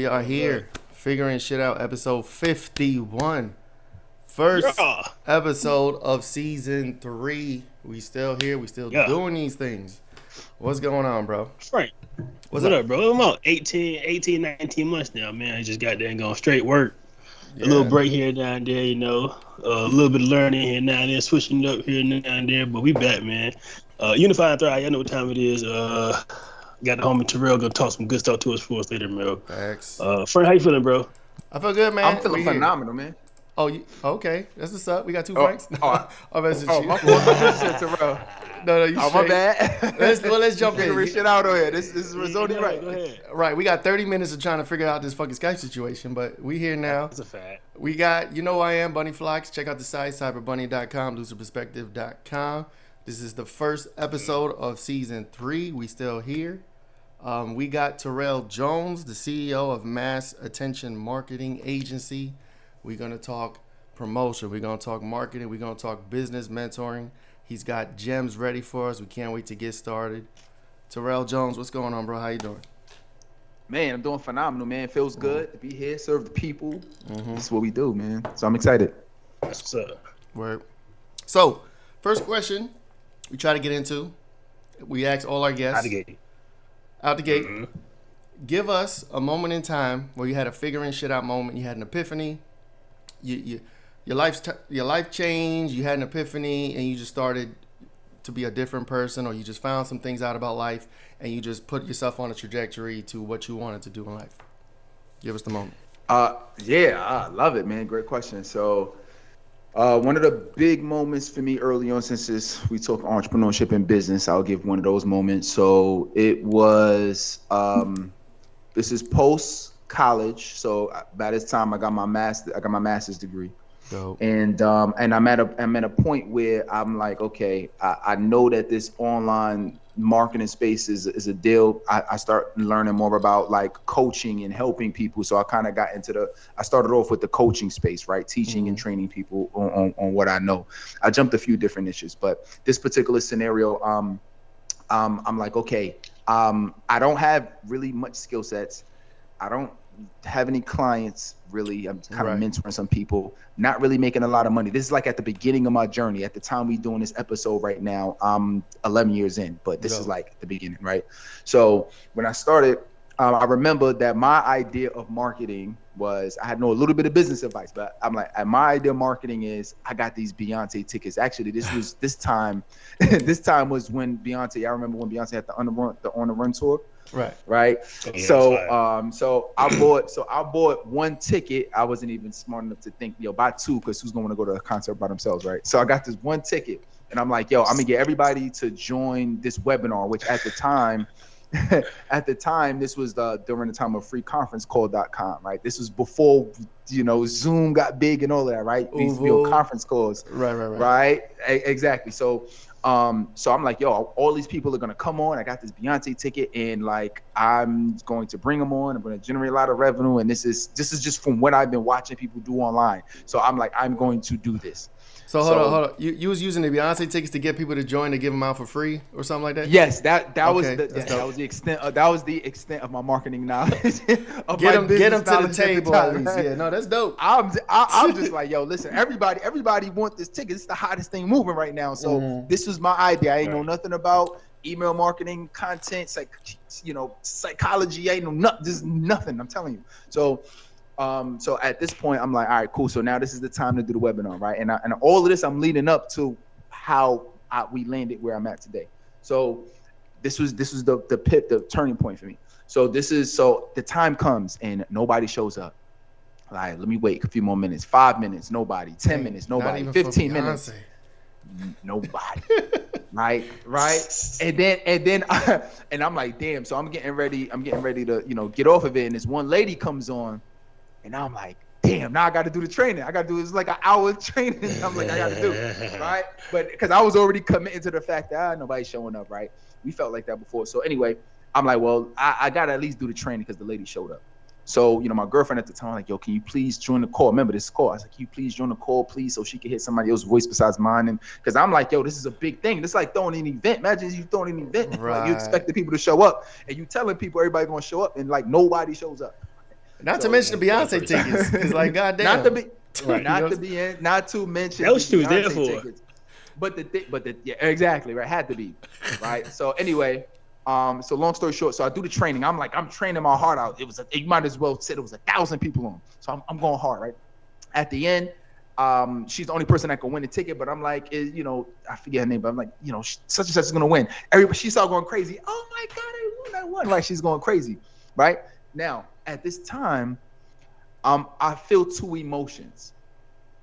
we are here. Figuring shit out, episode 51. First episode of season 3. We still here. We still doing these things. What's going on, bro? Frank. What's up, bro? I'm about 18, 19 months now, man. I just got there and going straight work. A little break here down there, you know. A little bit of learning here now and there, switching up here and down there. But we back, man. Unify and Thrive, y'all know what time it is. Got the homie Terrell gonna talk some good stuff to us for us later, man. Thanks. Frank, how you feeling, bro? I feel good, man. I'm feeling phenomenal, man. Oh, okay. That's what's up. We got two Franks. My fault. Terrell. No, you my bad. Let's jump in. Figure shit out on here. This is Rizzoni, right? Go ahead. Right. We got 30 minutes of trying to figure out this fucking Skype situation, but we here now. That's a fact. We got, you know who I am, Bunny Flacs. Check out the site, cyberbunny.com, loserperspective.com. This is the first episode of season 3. We still here. We got Terrell Jones, the CEO of Mass Attention Marketing Agency. We're going to talk promotion. We're going to talk marketing. We're going to talk business mentoring. He's got gems ready for us. We can't wait to get started. Terrell Jones, what's going on, bro? How you doing? Man, I'm doing phenomenal, man. Feels good to be here, serve the people. This is what we do, man. So I'm excited. That's what's up. Word. So, first question we try to get into. We ask all our guests. Out the gate. Give us a moment in time where you had a figuring shit out moment. You had an epiphany. Your life changed. You had an epiphany, and you just started to be a different person, or you just found some things out about life, and you just put yourself on a trajectory to what you wanted to do in life. Give us the moment. I love it, man. Great question. So, one of the big moments for me early on, since we talk entrepreneurship and business, I'll give one of those moments. So it was, this is post college. So by this time I got my master's degree. Dope. And I'm at a point where I'm like, okay, I know that this online marketing space is a deal. I start learning more about like coaching and helping people. So I kind of got into I started off with the coaching space, right? Teaching and training people on what I know. I jumped a few different niches, but this particular scenario, I'm like, okay, I don't have really much skill sets. I don't have any clients really. I'm kind of mentoring some people, not really making a lot of money. This is like at the beginning of my journey. At the time we doing this episode right now, I'm 11 years in, but this is like the beginning, right? So when I started, I remember that my idea of marketing was, I had a little bit of business advice, but I'm like, my idea of marketing is, I got these Beyonce tickets. Actually, this time was when Beyonce, I remember when Beyonce had the On the Run tour. Right. Yeah, so I bought one ticket. I wasn't even smart enough to think, buy two, because who's going to go to a concert by themselves, right? So I got this one ticket, and I'm like, I'm gonna get everybody to join this webinar, which at the time, this was during the time of freeconferencecall.com, right? This was before, Zoom got big and all of that, right? These conference calls. Right. Exactly. So I'm like, all these people are gonna come on. I got this Beyonce ticket, and like, I'm going to bring them on. I'm gonna generate a lot of revenue, and this is just from what I've been watching people do online. So I'm like, I'm going to do this. So hold on. You was using the Beyonce tickets to get people to join, to give them out for free or something like that? Yes, that was the extent. That was the extent of my marketing knowledge. Get them to the table at least. Yeah, no, that's dope. I'm just like, listen, everybody want this ticket. It's the hottest thing moving right now. So this was my idea. I ain't know nothing about email marketing, content, psychology. I ain't know nothing. I'm telling you. So at this point, I'm like, all right, cool. So now this is the time to do the webinar, right? And all of this, I'm leading up to how we landed where I'm at today. So this was the turning point for me. So the time comes and nobody shows up. Like, let me wait a few more minutes, 5 minutes, nobody, 10 minutes, nobody, 15 minutes, nobody. right. And then I'm like, damn. So I'm getting ready to, get off of it. And this one lady comes on. And I'm like, damn, now I got to do the training. I got to do this like an hour of training. I'm like, I got to do it, right? But because I was already committed to the fact that nobody's showing up, right? We felt like that before. So anyway, I'm like, well, I got to at least do the training because the lady showed up. So, my girlfriend at the time, like, can you please join the call? Remember this call. I was like, can you please join the call, please, so she can hear somebody else's voice besides mine? And because I'm like, this is a big thing. It's like throwing an event. Imagine you throwing an event. Right. Like, you expect the people to show up, and you telling people everybody going to show up, and like nobody shows up. Not to mention the Beyonce tickets. It's like, goddamn. Not to mention that was she was there for. Tickets. But yeah, exactly right. Had to be right. So anyway, so long story short, so I do the training. I'm training my heart out. You might as well said it was 1,000 people on. So I'm going hard, right? At the end, she's the only person that can win the ticket. But I'm like, I forget her name, but I'm like, such and such is gonna win. Everybody, she started going crazy. Oh my God, I won! Right? She's going crazy, right? Now at this time, I feel two emotions.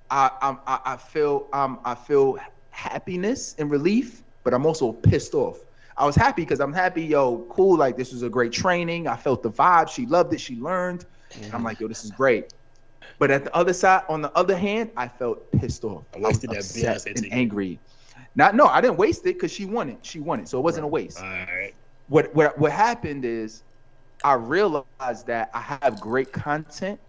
I feel happiness and relief, but I'm also pissed off. I was happy because I'm happy, cool, like this was a great training. I felt the vibe. She loved it. She learned. And I'm like, this is great. But at the other side, on the other hand, I felt pissed off. I was upset and angry. No, I didn't waste it because she won it. So it wasn't a waste. All right. What happened is I realized that I have great content,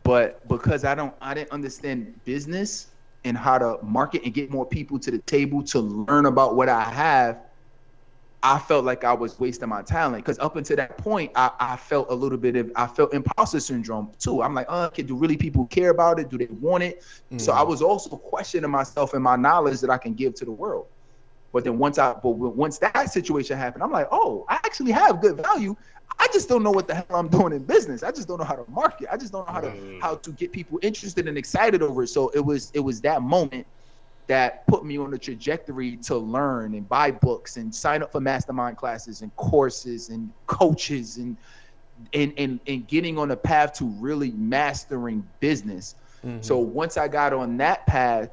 but because I didn't understand business and how to market and get more people to the table to learn about what I have, I felt like I was wasting my talent. Because up until that point, I felt I felt imposter syndrome too. I'm like, do really people care about it? Do they want it? So I was also questioning myself and my knowledge that I can give to the world. But then once that situation happened, I'm like, I actually have good value. I just don't know what the hell I'm doing in business. I just don't know how to market. I just don't know how to get people interested and excited over it. So it was that moment that put me on the trajectory to learn and buy books and sign up for mastermind classes and courses and coaches and getting on a path to really mastering business. So once I got on that path,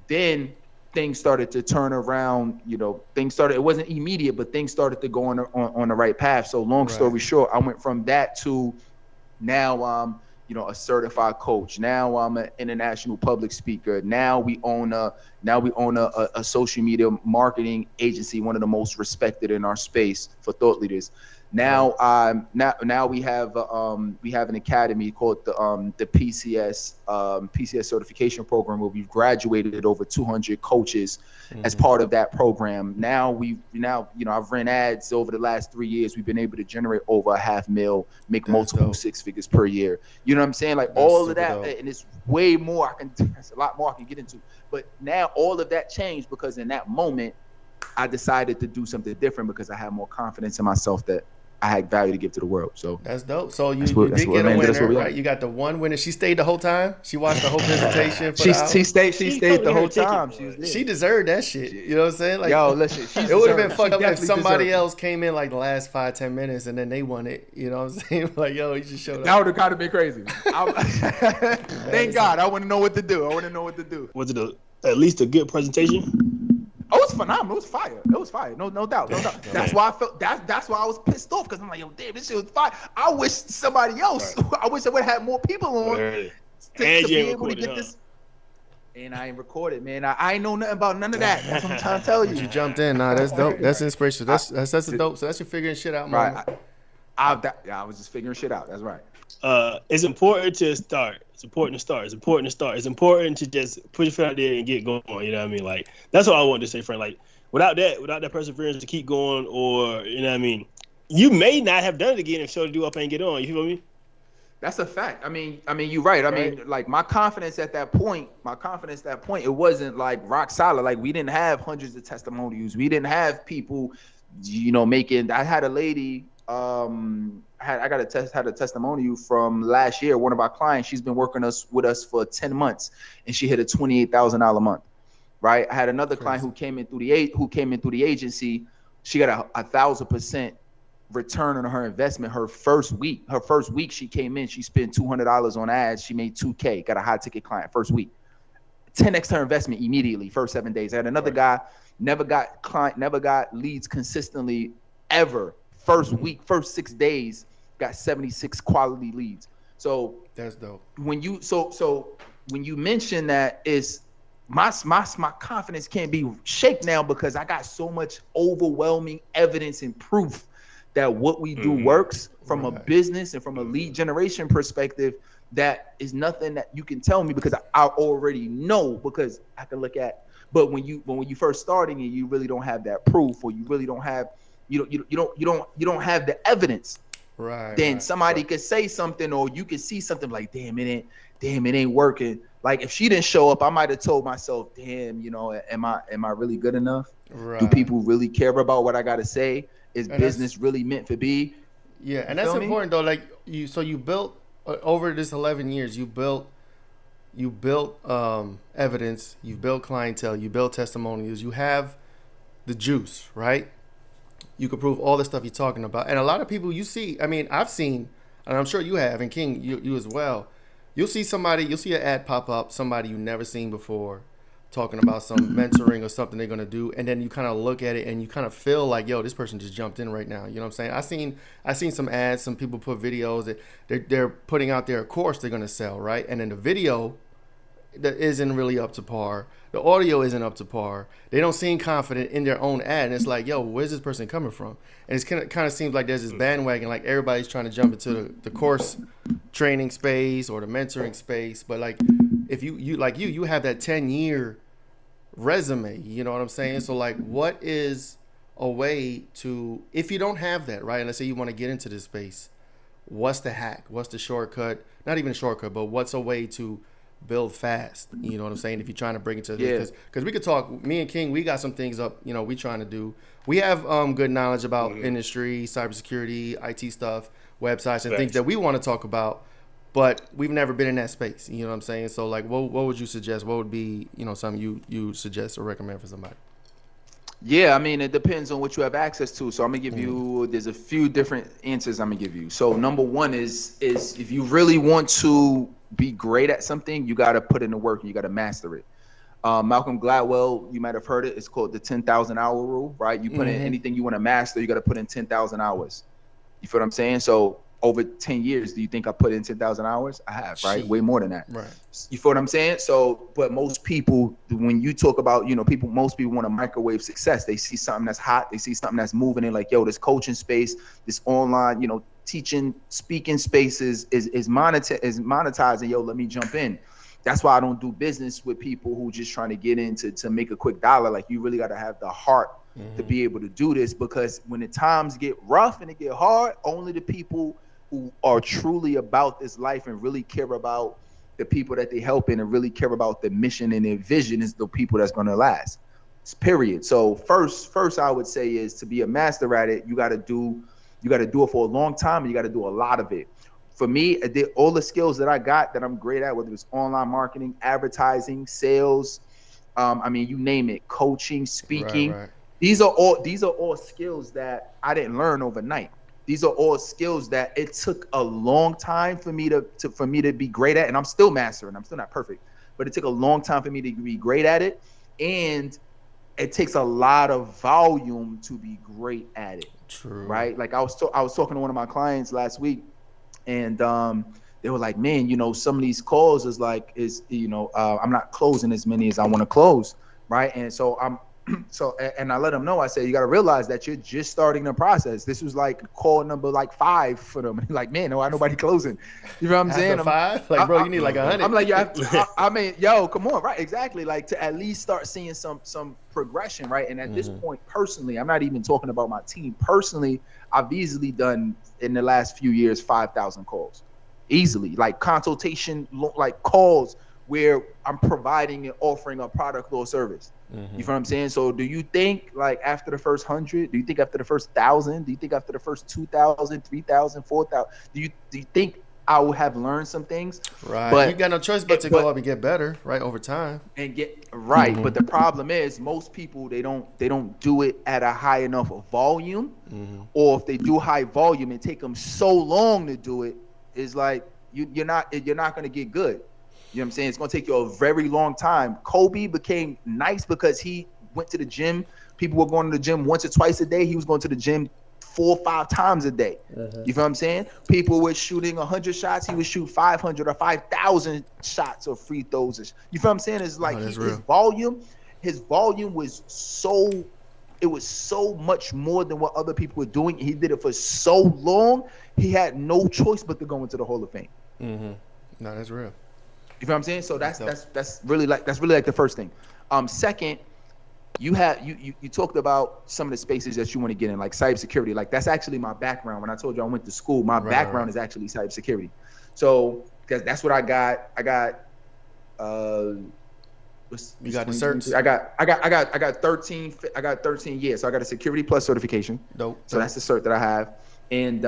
then things started to turn around. It wasn't immediate, but things started to go on the right path. So long story short, I went from that to now a certified coach. Now I'm an international public speaker. Now we own a social media marketing agency, one of the most respected in our space for thought leaders. Now we have an academy called the PCS certification program, where we've graduated over 200 coaches as part of that program. Now I've ran ads over the last 3 years. We've been able to generate over $500,000, make multiple six figures per year. You know what I'm saying? Like all of that, and it's way more. That's a lot more I can get into. But now all of that changed because in that moment, I decided to do something different because I had more confidence in myself that I had value to give to the world. So that's dope. So you did get a winner, right? You got the one winner. She stayed the whole time. She watched the whole presentation. She stayed the whole time. She deserved that shit. You know what I'm saying? Like, listen, it would have been fucked up if somebody else came in like the last 5-10 minutes and then they won it. You know what I'm saying? Like, you just showed up. That would have kind of been crazy. Thank God. I wouldn't know what to do. Was it at least a good presentation? Oh, it was phenomenal. It was fire. No doubt. That's why I felt that's why I was pissed off, because I'm like, damn, this shit was fire. I wish somebody else. I wish I would have had more people on to be able to get this. And I ain't recorded, man. I ain't know nothing about none of that. That's what I'm trying to tell you. But you jumped in. Nah, that's dope. That's inspirational. That's dope. So that's your figuring shit out, man. Right. I was just figuring shit out. That's right. It's important to start. It's important to just put your foot out there and get going. You know what I mean? Like, that's what I wanted to say, friend. Like, without that perseverance to keep going, or, you know what I mean, you may not have done it again if Shorty do up and get on. You feel me? That's a fact. I mean, you're right. I mean, like, my confidence at that point, it wasn't like rock solid. Like, we didn't have hundreds of testimonials. We didn't have people, making. I had a lady. Had a testimonial from last year. One of our clients, she's been working with us for 10 months, and she hit a $28,000 a month. Right. I had another client who came in through the agency. She got 1,000% return on her investment. Her first week she came in, she spent $200 on ads. She made $2,000. Got a high ticket client first week. 10x her investment immediately. First 7 days. I had another guy, never got leads consistently ever. First week, first 6 days, got 76 quality leads. So that's dope. When you when you mention that, is my confidence can't be shaken now, because I got so much overwhelming evidence and proof that what we do works from a business and from a lead generation perspective. That is nothing that you can tell me, because I already know, because I can look at. But when you first starting and you really don't have that proof, or you really don't have you don't have the evidence. then somebody could say something, or you could see something like, damn, it ain't working. Like if she didn't show up, I might have told myself, damn, am I really good enough? Right. Do people really care about what I gotta say? Is business really meant to be? Yeah, and that's important though. Like you built over this 11 years, you built evidence, you built clientele, you built testimonials, you have the juice, right? You can prove all the stuff you're talking about. And a lot of people you see, I mean, I've seen, and I'm sure you have, and King, you as well. You'll see an ad pop up, somebody you've never seen before, talking about some mentoring or something they're going to do. And then you kind of look at it and you kind of feel like, yo, this person just jumped in right now. You know what I'm saying? I seen some ads, some people put videos that they're putting out their course they're going to sell, right? And then the video that isn't really up to par. The audio isn't up to par. They don't seem confident in their own ad. And it's like, yo, where's this person coming from? And it kind of seems like there's this bandwagon, like everybody's trying to jump into the course training space or the mentoring space. But like, if you have that 10-year resume, you know what I'm saying? So like, what is a way to, if you don't have that, right? And let's say you want to get into this space, what's the hack? What's the shortcut? Not even a shortcut, but what's a way to build fast? You know what I'm saying? If you're trying to bring it to this, because we could talk, me and King, we got some things up, we trying to do. We have good knowledge about industry, cybersecurity, IT stuff, websites, and things that we want to talk about, but we've never been in that space. You know what I'm saying? So like, what would you suggest? What would be, something you suggest or recommend for somebody? Yeah, I mean, it depends on what you have access to. So I'm gonna give you, there's a few different answers I'm gonna give you. So number one is if you really want to be great at something, you got to put in the work and you got to master it. Malcolm Gladwell, you might have heard it. It's called the 10,000 hour rule, right? You put in anything you want to master, you got to put in 10,000 hours. You feel what I'm saying? So over 10 years, do you think I put in 10,000 hours? I have, right? Way more than that. Right. You feel what I'm saying? So, but most people, when you talk about, most people want a microwave success. They see something that's hot. They see something that's moving. They're like, yo, this coaching space, this online, teaching, speaking spaces is monetizing. Yo, let me jump in. That's why I don't do business with people who just trying to get in to make a quick dollar. Like, you really got to have the heart to be able to do this, because when the times get rough and it get hard, only the people who are truly about this life and really care about the people that they help in and really care about the mission and their vision is the people that's going to last. It's period. So first I would say is, to be a master at it, you got to do it for a long time, and you got to do a lot of it. For me, all the skills that I got that I'm great at, whether it's online marketing, advertising, sales, you name it, coaching, speaking. Right. These are all skills that I didn't learn overnight. These are all skills that it took a long time for me to be great at, and I'm still mastering. I'm still not perfect, but it took a long time for me to be great at it, and it takes a lot of volume to be great at it. True. Right? Like I was talking to one of my clients last week, and they were like, man, some of these calls I'm not closing as many as I want to close, right? And so and I let them know, I said, you got to realize that you're just starting the process. This was like call number 5 for them. Like, man, no, nobody closing. You know what I'm saying? 5? Like, bro, you need like 100. I'm like, yo, come on, right? Exactly. Like, to at least start seeing some progression, right? And at this point, personally, I'm not even talking about my team. Personally, I've easily done in the last few years 5,000 calls, easily, like consultation, like calls where I'm providing and offering a product or service. You feel what I'm saying? So do you think, like, after the first 100, do you think after the first 1,000, do you think after the first 2,000, 3,000, 4,000, do you think I would have learned some things? Right. But you got no choice but to go up and get better, right, over time. And get right. But the problem is, most people, they don't do it at a high enough volume, or if they do high volume and take them so long to do it, is like you're not going to get good. You know what I'm saying? It's going to take you a very long time. Kobe became nice because he went to the gym. People were going to the gym once or twice a day. He was going to the gym 4 or 5 times a day. You feel what I'm saying? People were shooting 100 shots. He would shoot 500 or 5,000 shots or free throws. You feel what I'm saying? It's like his volume was so much more than what other people were doing. He did it for so long. He had no choice but to go into the Hall of Fame. No, that's real. You feel what I'm saying? So that's really like the first thing. Second, you talked about some of the spaces that you want to get in, like cybersecurity. Like that's actually my background. When I told you I went to school, my background is actually cybersecurity. So because that's what I got. I got you got the certs? I got 13. I got 13 years. So I got a Security Plus certification. Dope. So that's the cert that I have, and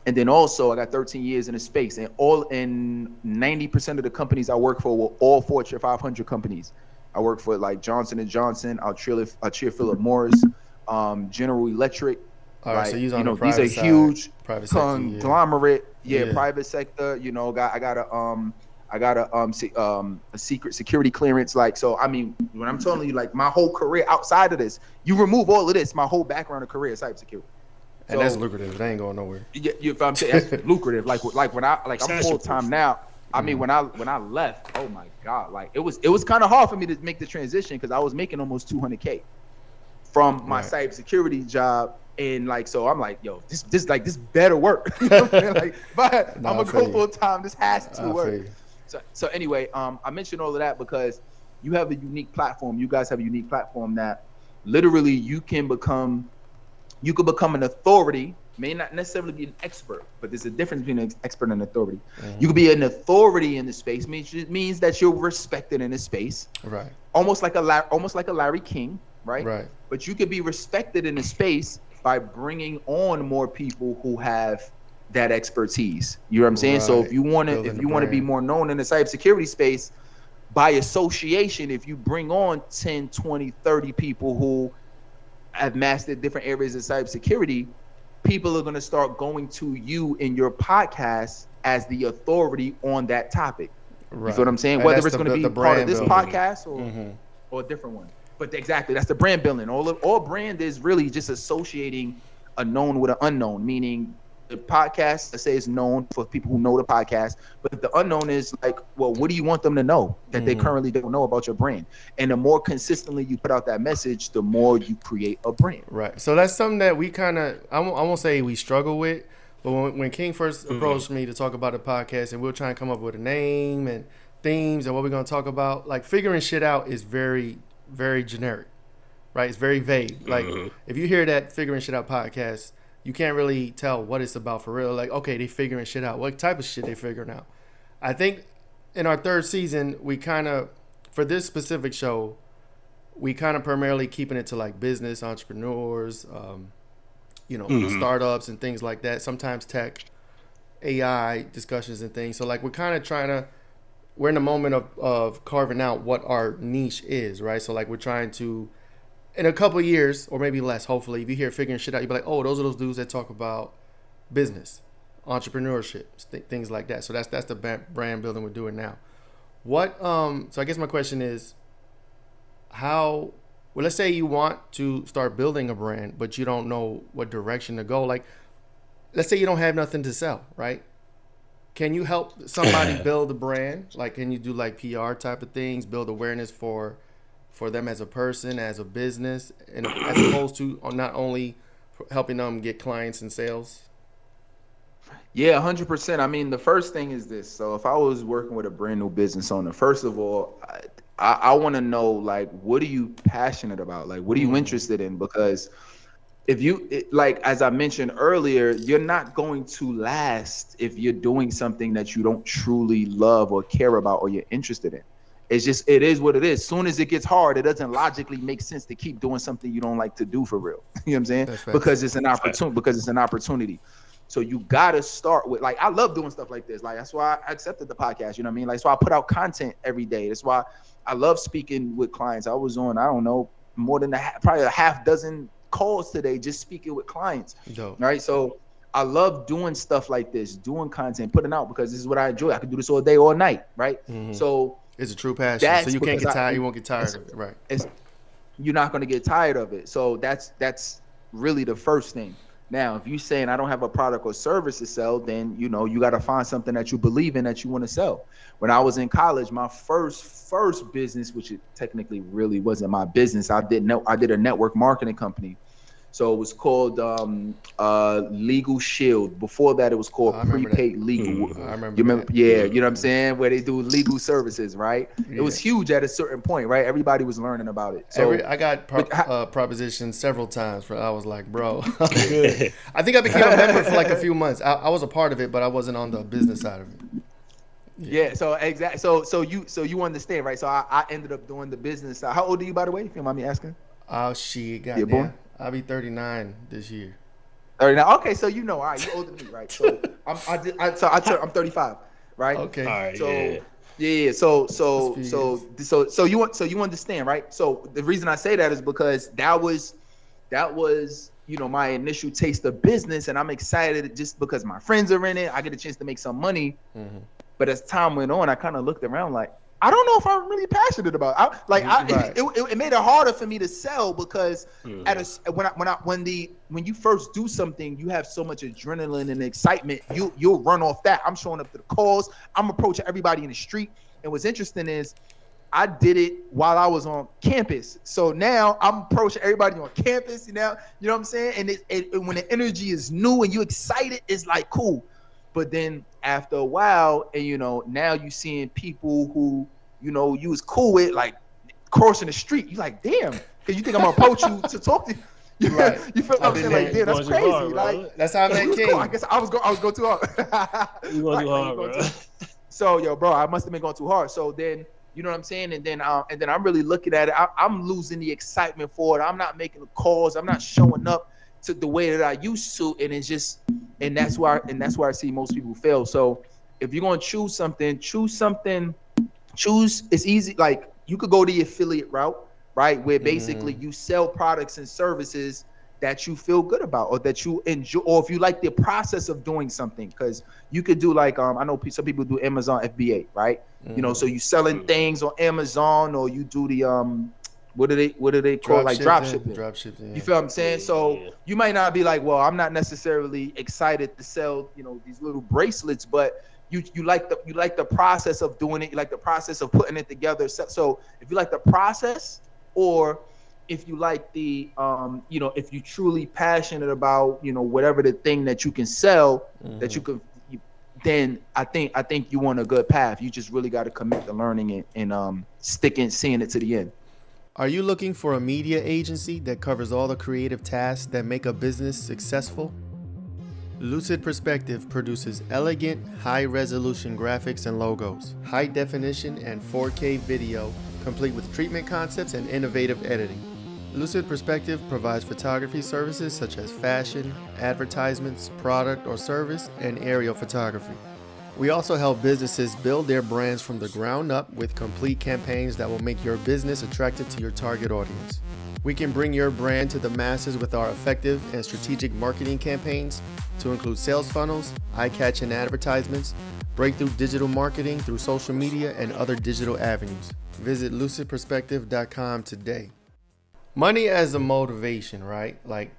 then also I got 13 years in the space, and 90% of the companies I work for were all Fortune 500 companies. I work for like Johnson & Johnson, Altrier Philip Morris, General Electric. All right, like, so these are these are huge private conglomerate. Yeah, private sector. I got a secret security clearance. Like, so I mean, when I'm telling you, like my whole career outside of this, you remove all of this, my whole background of career is cybersecurity. And that's lucrative. It ain't going nowhere. Yeah, if I'm saying that's lucrative. Like when I'm full time now. I mean, when I left, oh my God, like it was kind of hard for me to make the transition because I was making almost $200K from my cybersecurity job, and like so I'm like, yo, this better work. You know what I'm saying? Like, but I'm gonna go full time. This has to work. So anyway, I mentioned all of that because you have a unique platform. You guys have a unique platform that literally you can become an authority. May not necessarily be an expert, but there's a difference between an expert and an authority. You could be an authority in the space, means that you're respected in the space, right? Almost like a Larry King, right? Right. But you could be respected in the space by bringing on more people who have that expertise. You know what I'm saying? Right. So if you want to be more known in the cybersecurity space, by association, if you bring on 10, 20, 30 people who have mastered different areas of cybersecurity, people are going to start going to you in your podcast as the authority on that topic. Right. You feel what I'm saying? Whether it's going to be part of this podcast or a different one. But exactly, that's the brand building. All brand is really just associating a known with an unknown, meaning the podcast, let's say, is known for people who know the podcast, but the unknown is like, well, what do you want them to know that they currently don't know about your brand? And the more consistently you put out that message, the more you create a brand. Right. So that's something that we kind of, I won't say we struggle with, but when King first approached me to talk about the podcast and we were trying to come up with a name and themes and what we're going to talk about, like figuring shit out is very, very generic, right? It's very vague. Like if you hear that Figuring Shit Out podcast, you can't really tell what it's about for real. Like, okay, they figuring shit out. What type of shit they figuring out? I think in our third season, we kind of, for this specific show, we kind of primarily keeping it to like business, entrepreneurs, startups and things like that. Sometimes tech, AI discussions and things. So like we're kind of we're in the moment of carving out what our niche is, right? So like we're trying to, in a couple of years, or maybe less, hopefully, if you hear Figuring Shit Out, you'll be like, oh, those are those dudes that talk about business, entrepreneurship, things like that. So that's the brand building we're doing now. So I guess my question is, let's say you want to start building a brand, but you don't know what direction to go. Like, let's say you don't have nothing to sell, right? Can you help somebody build a brand? Like, can you do like PR type of things, build awareness for them as a person, as a business, and as opposed to not only helping them get clients and sales? Yeah, 100%. I mean, the first thing is this. So if I was working with a brand new business owner, first of all, I want to know, like, what are you passionate about? Like, what are you interested in? Because as I mentioned earlier, you're not going to last if you're doing something that you don't truly love or care about or you're interested in. It is what it is. Soon as it gets hard, it doesn't logically make sense to keep doing something you don't like to do for real. You know what I'm saying? Because it's an opportunity. So you gotta start with, like, I love doing stuff like this. Like, that's why I accepted the podcast. You know what I mean? Like, so I put out content every day. That's why I love speaking with clients. I was on, I don't know, more than probably a half dozen calls today just speaking with clients. Dope. Right? So I love doing stuff like this, doing content, putting out, because this is what I enjoy. I can do this all day, all night. Right? So it's a true passion. So you can't get tired. You won't get tired of it. Right. You're not going to get tired of it. So that's really the first thing. Now, if you're saying I don't have a product or service to sell, then, you got to find something that you believe in that you want to sell. When I was in college, my first business, which it technically really wasn't my business, I did a network marketing company. So it was called Legal Shield. Before that, it was called Prepaid Legal. I remember. You remember? Yeah, you know what I'm saying? Where they do legal services, right? Yeah. It was huge at a certain point, right? Everybody was learning about it. So I got propositioned several times. I was like, bro, I'm good. I think I became a member for like a few months. I was a part of it, but I wasn't on the business side of it. Yeah. So exactly. So you understand, right? So I ended up doing the business side. How old are you, by the way? If you don't mind me asking. Oh shit, goddamn. I'll be 39 this year. 39. Okay, so you know, all right, you older than me, right? So I'm 35, right? Okay. All right. So yeah. So you understand, right? So the reason I say that is because that was my initial taste of business, and I'm excited just because my friends are in it. I get a chance to make some money. Mm-hmm. But as time went on, I kind of looked around like, I don't know if I'm really passionate about it. It made it harder for me to sell because when you first do something, you have so much adrenaline and excitement. You'll run off that. I'm showing up to the calls. I'm approaching everybody in the street. And what's interesting is I did it while I was on campus. So now I'm approaching everybody on campus. You know what I'm saying? And when the energy is new and you excited, it's like cool. But then after a while, and now you seeing people who you was cool with, like crossing the street. You like, damn, because you think I'm gonna approach you to talk to you. Right. You feel what I'm saying? Like, damn, that's crazy. Hard, like that's how I met King. Cool. I guess I was going too hard. You going too hard, bro. So bro, I must have been going too hard. So then, you know what I'm saying? And then I'm really looking at it. I'm losing the excitement for it. I'm not making the calls. I'm not showing up to the way that I used to, and it's just. And that's why I see most people fail. So if you're gonna choose something. It's easy. Like you could go the affiliate route, right? Where basically you sell products and services that you feel good about or that you enjoy, or if you like the process of doing something, because you could do like I know some people do Amazon FBA, right? So you selling things on Amazon, or you do the what do they call like drop shipping? Yeah. You feel what I'm saying? So you might not be like, well, I'm not necessarily excited to sell, these little bracelets, but you like the process of doing it. You like the process of putting it together. So if you like the process, or if you like the if you're truly passionate about whatever the thing that you can sell, that you can, then I think you on a good path. You just really got to commit to learning it and seeing it to the end. Are you looking for a media agency that covers all the creative tasks that make a business successful? Lucid Perspective produces elegant, high-resolution graphics and logos, high-definition and 4K video, complete with treatment concepts and innovative editing. Lucid Perspective provides photography services such as fashion, advertisements, product or service, and aerial photography. We also help businesses build their brands from the ground up with complete campaigns that will make your business attractive to your target audience. We can bring your brand to the masses with our effective and strategic marketing campaigns to include sales funnels, eye-catching advertisements, breakthrough digital marketing through social media, and other digital avenues. Visit lucidperspective.com today. Money as a motivation, right? Like,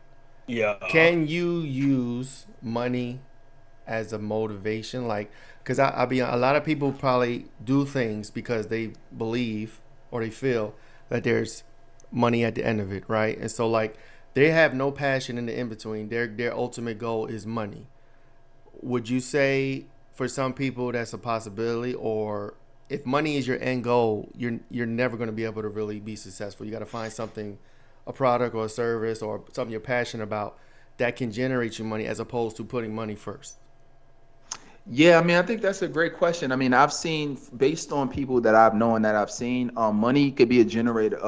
can you use money as a motivation? Like, because a lot of people probably do things because they believe or they feel that there's money at the end of it, right? And so like they have no passion in the in-between. Their ultimate goal is money. Would you say for some people that's a possibility, or if money is your end goal, you're never going to be able to really be successful? You got to find something, a product or a service or something you're passionate about that can generate you money as opposed to putting money first. Yeah, I mean, I think that's a great question. I mean, I've seen, based on people that I've known that I've seen, money could be a generator.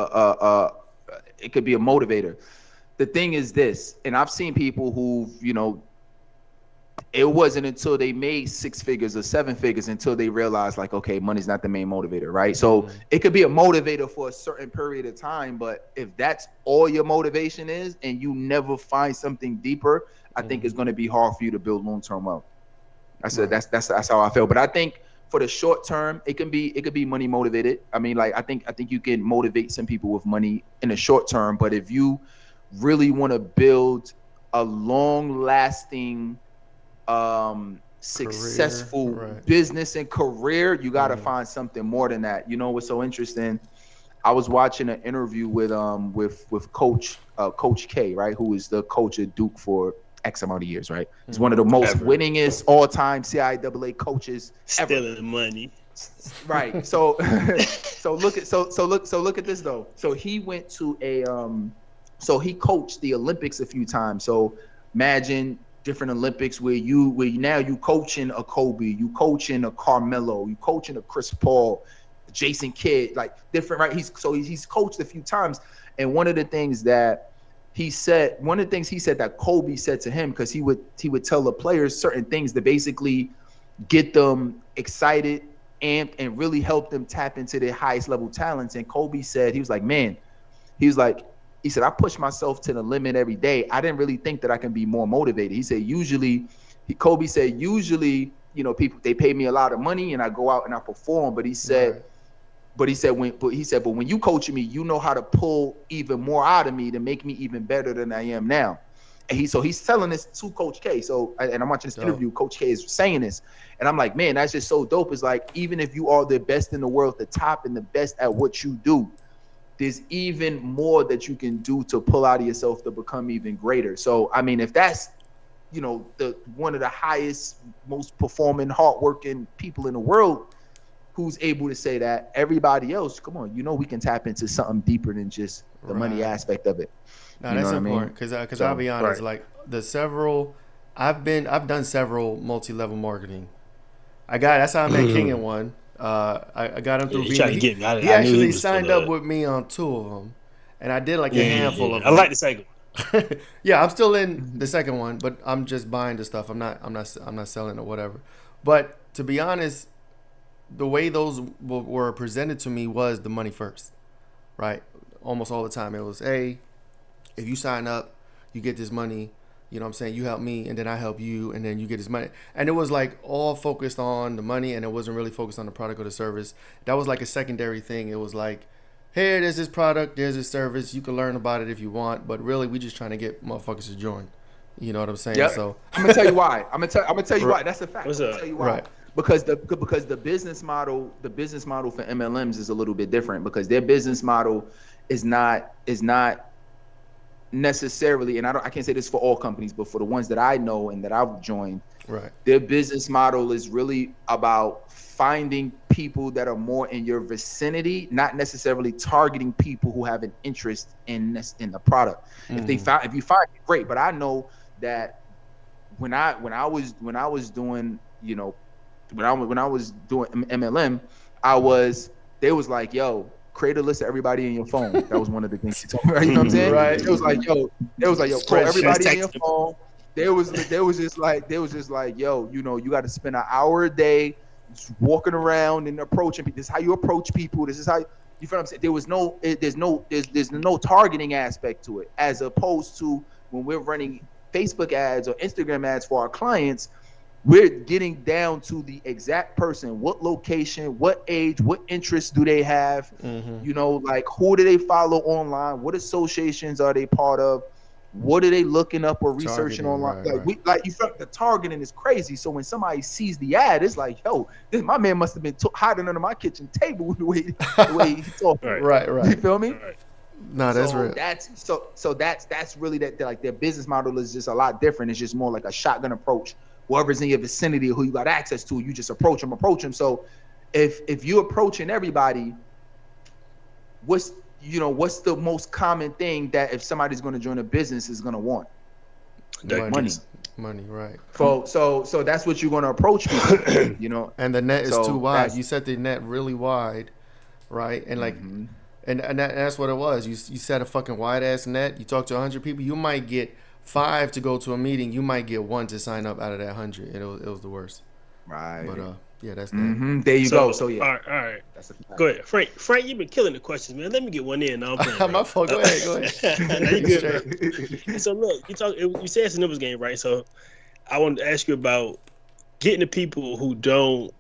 It could be a motivator. The thing is this, and I've seen people who, it wasn't until they made 6 figures or 7 figures until they realized like, okay, money's not the main motivator, right? So it could be a motivator for a certain period of time, but if that's all your motivation is and you never find something deeper, I think it's going to be hard for you to build long-term wealth. I said that's how I feel. But I think for the short term, it could be money motivated. I mean, like I think you can motivate some people with money in the short term, but if you really want to build a long-lasting, successful business and career, you got to find something more than that. You know what's so interesting? I was watching an interview with Coach K, right, who is the coach of Duke for X amount of years, right? He's one of the most winningest all-time CIAA coaches ever. Stealing money. Right. So look at this though. So he went to so he coached the Olympics a few times. So imagine different Olympics where now you coaching a Kobe, you coaching a Carmelo, you coaching a Chris Paul, Jason Kidd, like different, right? He's coached a few times. And one of the things he said that Kobe said to him, because he would tell the players certain things to basically get them excited, amped, and really help them tap into their highest level talents. And Kobe said, he said, I push myself to the limit every day. I didn't really think that I can be more motivated. He said, Kobe said, usually, you know, people, they pay me a lot of money and I go out and I perform. But he said, but when you coaching me, you know how to pull even more out of me to make me even better than I am now. And he's telling this to Coach K. And I'm watching this interview, Coach K is saying this. And I'm like, man, that's just so dope. It's like, even if you are the best in the world, the top and the best at what you do, there's even more that you can do to pull out of yourself to become even greater. So, I mean, if that's, you know, one of the highest, most performing, hardworking people in the world who's able to say that, everybody else, come on, you know, we can tap into something deeper than just the money aspect of it. No, that's important because I'll be honest, like I've done several multi-level marketing. That's how I met King in one. I got him through Vina. He actually signed up with me on 2 of them, and I did like a handful of them. I like the second one. Yeah, I'm still in the second one, but I'm just buying the stuff. I'm not selling or whatever. But to be honest, the way those were presented to me was the money first, right? Almost all the time it was, hey, if you sign up, you get this money. You know what I'm saying? You help me, and then I help you, and then you get this money. And it was like all focused on the money, and it wasn't really focused on the product or the service. That was like a secondary thing. It was like, hey, there's this product, there's this service. You can learn about it if you want, but really, we just trying to get motherfuckers to join. You know what I'm saying? Yep. So I'm gonna tell you why. I'm gonna tell you why. That's a fact. What's I'm up? gonna tell you why. Right. Because the business model for MLMs is a little bit different, because their business model is not necessarily, and I can't say this for all companies, but for the ones that I know and that I've joined, right, their business model is really about finding people that are more in your vicinity, not necessarily targeting people who have an interest in the product. Mm-hmm. If you find it, great. But I know that when I was doing, you know, when I was doing MLM, they was like, yo, create a list of everybody in your phone. That was one of the things she told me. Right? You know what I'm saying? Right. It was like, yo, call everybody in your phone. They was just like, yo, you know, you got to spend an hour a day just walking around and approaching people. This is how you approach people. This is how you feel what I'm saying? There's no targeting aspect to it, as opposed to when we're running Facebook ads or Instagram ads for our clients. We're getting down to the exact person, what location, what age, what interests do they have, you know, like who do they follow online, what associations are they part of, what are they looking up or researching online? The targeting is crazy. So when somebody sees the ad, it's like, yo, my man must have been hiding under my kitchen table the way he talking. Right. You feel me? No, that's real. That's really that, like, their business model is just a lot different. It's just more like a shotgun approach. Whoever's in your vicinity or who you got access to, you just approach them. So if you're approaching everybody, what's the most common thing that if somebody's going to join a business is going to want? Money, right. So that's what you're going to approach people, you know. And the net is too wide. You set the net really wide, right? And like, and that's what it was. You set a fucking wide ass net. You talk to 100 people, you might get 5 to go to a meeting. You might get 1 to sign up out of that 100. It was the worst. Right. But yeah, that's that. There you go. So yeah. All right. That's a fact. Go ahead, Frank. You've been killing the questions, man. Let me get one in. No, my fault. Go ahead. No, you good, so look, you said it's a numbers game, right? So I wanted to ask you about getting the people who don't,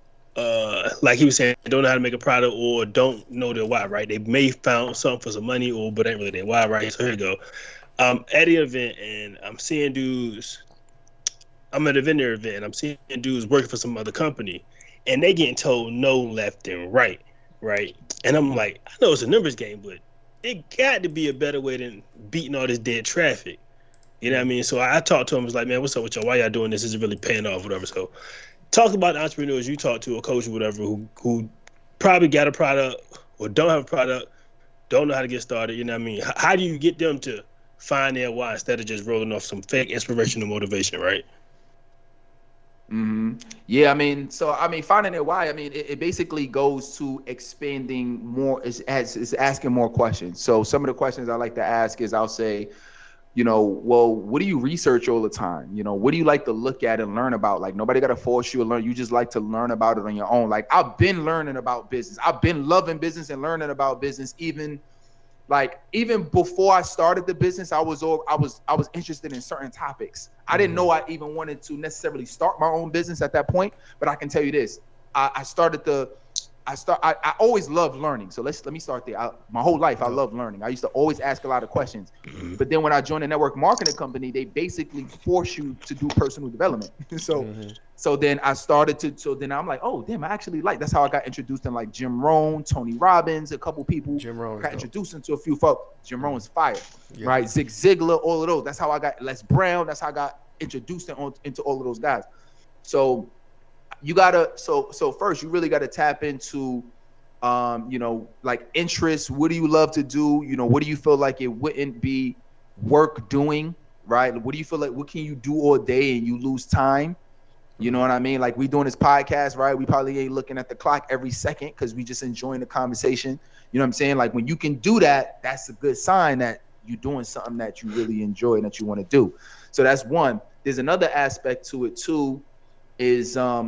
like he was saying, don't know how to make a product or don't know their why, right? They may found something for some money, but ain't really their why, right? So here you go. At the event, and I'm seeing dudes. I'm at a vendor event, and I'm seeing dudes working for some other company, and they getting told no left and right. right? And I'm like, I know it's a numbers game, but it got to be a better way than beating all this dead traffic. You know what I mean? So I talked to him. I was like, man, what's up with y'all? Why y'all doing this? Is it really paying off? Whatever. So talk about the entrepreneurs you talk to, a coach or whatever, who probably got a product or don't have a product, don't know how to get started. You know what I mean? How do you get them to find their why instead of just rolling off some fake inspiration or motivation, right? Mm-hmm. Yeah, I mean, finding their why. I mean, it basically goes to expanding more. Is asking more questions. So some of the questions I like to ask is, I'll say, well, what do you research all the time? What do you like to look at and learn about? Like, nobody got to force you to learn. You just like to learn about it on your own. Like, I've been learning about business. I've been loving business and learning about business. Even before I started the business, I was interested in certain topics. I didn't know I even wanted to necessarily start my own business at that point. But I can tell you this: I always loved learning. So let me start there. My whole life, I loved learning. I used to always ask a lot of questions. But then when I joined a network marketing company, they basically force you to do personal development. So then I'm like, oh, damn, I actually that's how I got introduced in like Jim Rohn, Tony Robbins, a couple people. Jim Rohn got introduced into a few folks. Jim Rohn's fire, right? Zig Ziglar, all of those. That's how I got Les Brown. That's how I got introduced into all of those guys. So you gotta first you really gotta tap into like interests. What do you love to do? What do you feel like it wouldn't be work doing, right? What do you feel like, what can you do all day and you lose time? You know what I mean? Like, we doing this podcast, right? We probably ain't looking at the clock every second because we just enjoying the conversation. You know what I'm saying? Like, when you can do that, that's a good sign that you're doing something that you really enjoy and that you want to do. So that's one. There's another aspect to it too, is I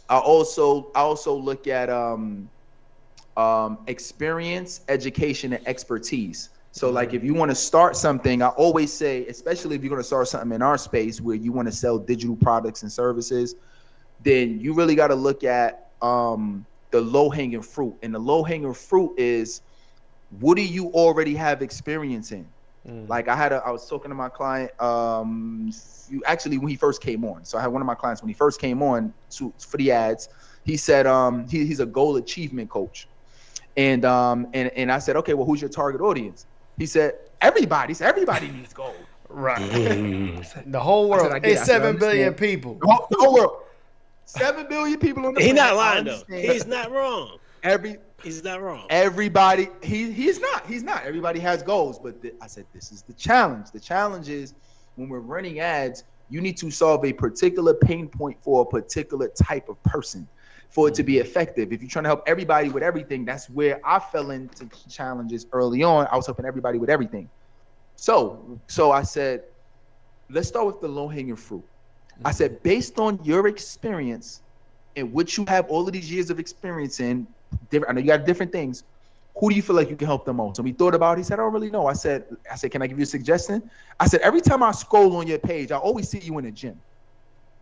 also look at experience, education, and expertise. So like, if you want to start something, I always say, especially if you're going to start something in our space where you want to sell digital products and services, then you really got to look at the low-hanging fruit. And the low-hanging fruit is, what do you already have experience in? Like, I was talking to my client actually when he first came on. So I had one of my clients when he first came on for the ads. He said he's a goal achievement coach. And I said, okay, well, who's your target audience? He said, everybody. So everybody needs gold. Right. The whole world. It's 7 billion people. The whole world. 7 billion people on the planet. He's not lying, though. He's not wrong. He's not wrong. Everybody, he's not. Everybody has goals. But I said, this is the challenge. The challenge is, when we're running ads, you need to solve a particular pain point for a particular type of person for it to be effective. If you're trying to help everybody with everything, that's where I fell into challenges early on. I was helping everybody with everything. So I said, let's start with the low-hanging fruit. I said, based on your experience and what you have all of these years of experience in, I know you got different things. Who do you feel like you can help the most? And we thought about it. He said, I don't really know. I said, can I give you a suggestion? I said, every time I scroll on your page, I always see you in the gym.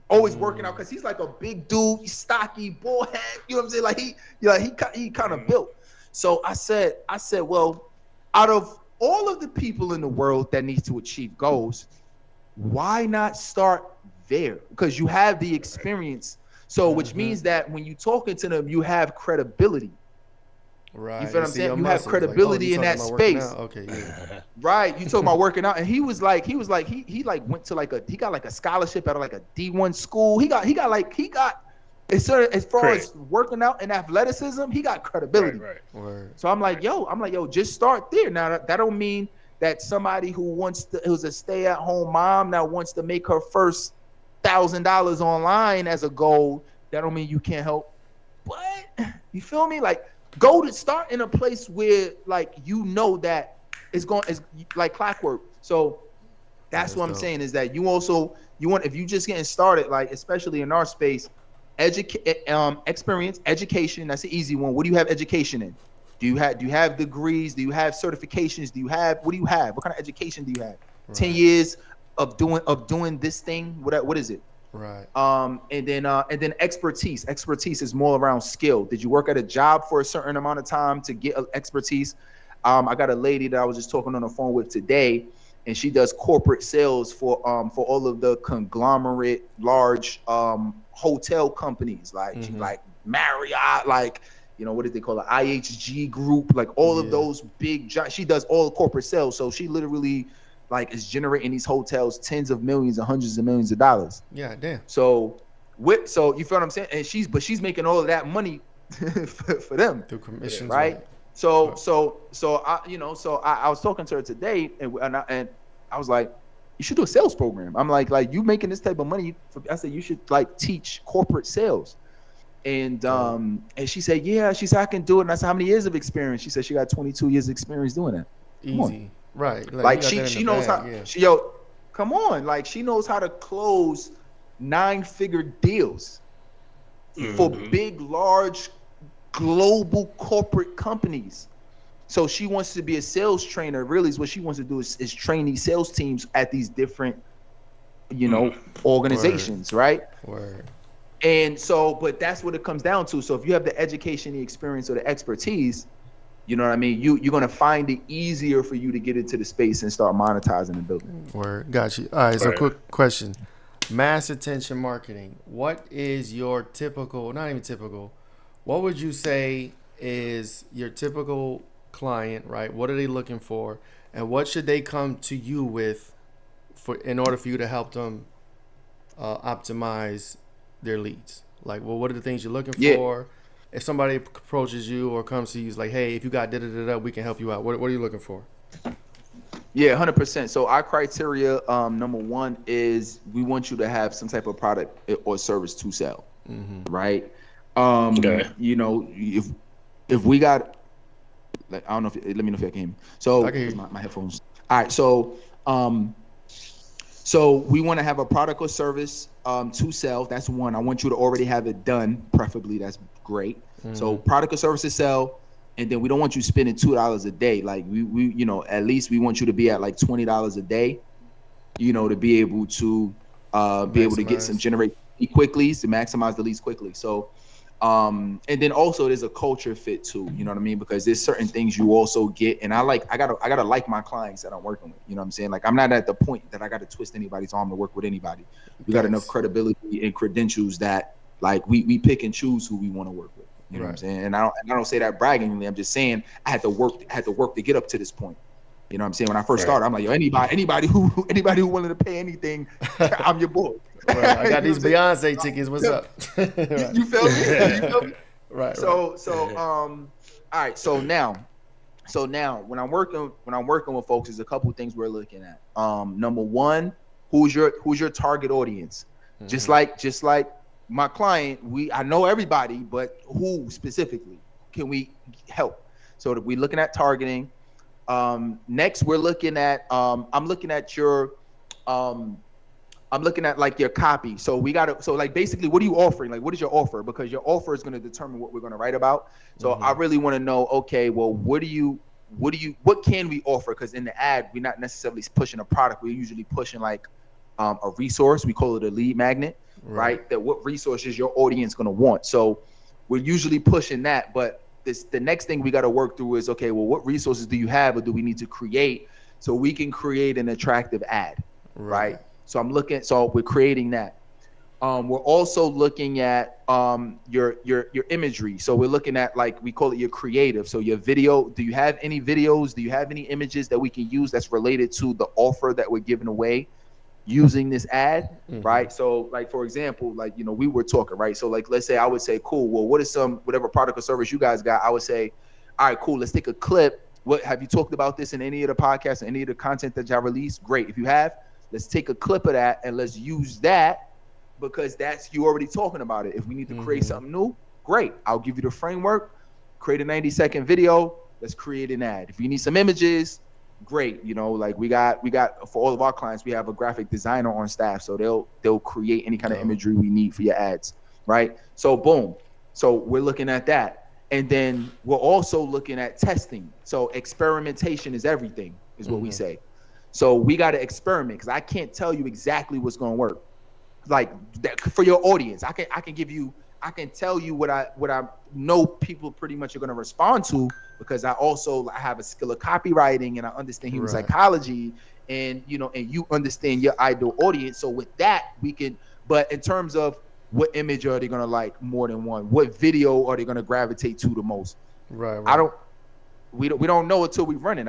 Always working out, because he's like a big dude, he's stocky, bald head, you know what I'm saying? Like, he kind of built. So I said, well, out of all of the people in the world that need to achieve goals, why not start there? Because you have the experience. So which means that when you're talking to them, you have credibility. Right. You feel what I'm saying? You have credibility in that space. Okay, yeah. Right. You talking about working out, and he went to he got like a scholarship at like a D1 school. He got as far as working out and athleticism, he got credibility. Right. So I'm like, yo, just start there. Now that don't mean that somebody who's a stay-at-home mom that wants to make her first $1,000 online as a goal, that don't mean you can't help. But you feel me? Like, go to start in a place where, like, that it's like clockwork. So that's what I'm saying, is that you want, if you just getting started, like, especially in our space, experience, education. That's the easy one. What do you have education in? Do you have degrees? Do you have certifications? What do you have? What kind of education do you have? Right. 10 years of doing this thing. What is it? Right. And then expertise. Expertise is more around skill. Did you work at a job for a certain amount of time to get expertise? I got a lady that I was just talking on the phone with today, and she does corporate sales for all of the conglomerate large hotel companies like like Marriott, like what did they call it? IHG Group, like all of those big jobs. She does all corporate sales. So she literally like is generating these hotels tens of millions and hundreds of millions of dollars. Yeah, damn. So you feel what I'm saying? And she's making all of that money for them through commissions, right? So I was talking to her today, and I was like, you should do a sales program. I'm like you making this type of money. I said you should like teach corporate sales. And she said, yeah. She said I can do it. And I said, how many years of experience? She said she got 22 years of experience doing that. Easy, right? Like she knows how. Come on, like she knows how to close 9-figure deals for big, large, global corporate companies. So she wants to be a sales trainer. Really, is what she wants to do is train these sales teams at these different, organizations, right? Word. And so, but that's what it comes down to. So if you have the education, the experience, or the expertise, you know what I mean? You're going to find it easier for you to get into the space and start monetizing and building. Word. Got you. All right. So quick question. Mass attention marketing. What is your typical, not even typical, what would you say is your typical client, right? What are they looking for? And what should they come to you with in order for you to help them optimize their leads? Like, well, what are the things you're looking for? If somebody approaches you or comes to you, is like, hey, if you got da-da-da-da, we can help you out. What are you looking for? Yeah, 100%. So our criteria, number one is we want you to have some type of product or service to sell, right? If we got, like, I don't know if, let me know if you can hear me. So I can hear you. My headphones. All right. So we want to have a product or service to sell. That's one. I want you to already have it done, preferably. That's great. So product or service to sell, and then we don't want you spending $2 a day. Like we at least we want you to be at like $20 a day, to be able to get some generate quickly, to maximize the leads quickly. So and then also there's a culture fit too, you know what I mean? Because there's certain things you also get, and I gotta like my clients that I'm working with, you know what I'm saying? Like I'm not at the point that I gotta twist anybody's arm to work with anybody. We got enough credibility and credentials that like we pick and choose who we want to work with. You know what I'm saying? And I don't say that braggingly. I'm just saying I had to work to get up to this point. You know what I'm saying? When I first started, I'm like, yo, anybody who willing to pay anything, I'm your boy. Right. I got these Beyonce tickets. What's up? You feel me? Right. So all right. So now when I'm working with folks, there's a couple of things we're looking at. Number one, who's your target audience? Just like my client, I know everybody, but who specifically can we help? So we're looking at targeting. Next, we're looking at I'm looking at like your copy. So like basically, what are you offering? Like, what is your offer? Because your offer is going to determine what we're going to write about. So I really want to know, okay, well, what can we offer? Because in the ad, we're not necessarily pushing a product. We're usually pushing like a resource. We call it a lead magnet, right? That what resource is your audience going to want? So we're usually pushing that. But the next thing we got to work through is, okay, well, what resources do you have or do we need to create so we can create an attractive ad, right? So we're creating that. We're also looking at your imagery. So we're looking at, like, we call it your creative. So your video, do you have any videos? Do you have any images that we can use that's related to the offer that we're giving away using this ad, right? So like, for example, like, we were talking, right? So like, let's say I would say, cool, well, what is whatever product or service you guys got? I would say, all right, cool, let's take a clip. What have you talked about this in any of the podcasts or any of the content that y'all released? Great. If you have, let's take a clip of that and let's use that, because you already talking about it. If we need to create something new, great. I'll give you the framework, create a 90-second video. Let's create an ad. If you need some images, great. Like we got for all of our clients, we have a graphic designer on staff. So they'll create any kind of imagery we need for your ads. Right. So boom. So we're looking at that. And then we're also looking at testing. So experimentation is everything, is what we say. So we got to experiment, because I can't tell you exactly what's going to work. Like that, for your audience, I can tell you what I know people pretty much are going to respond to, because I have a skill of copywriting and I understand human psychology, and you understand your ideal audience. So with that, we can. But in terms of what image are they gonna like more than one? What video are they gonna gravitate to the most? Right. We don't know until we run it.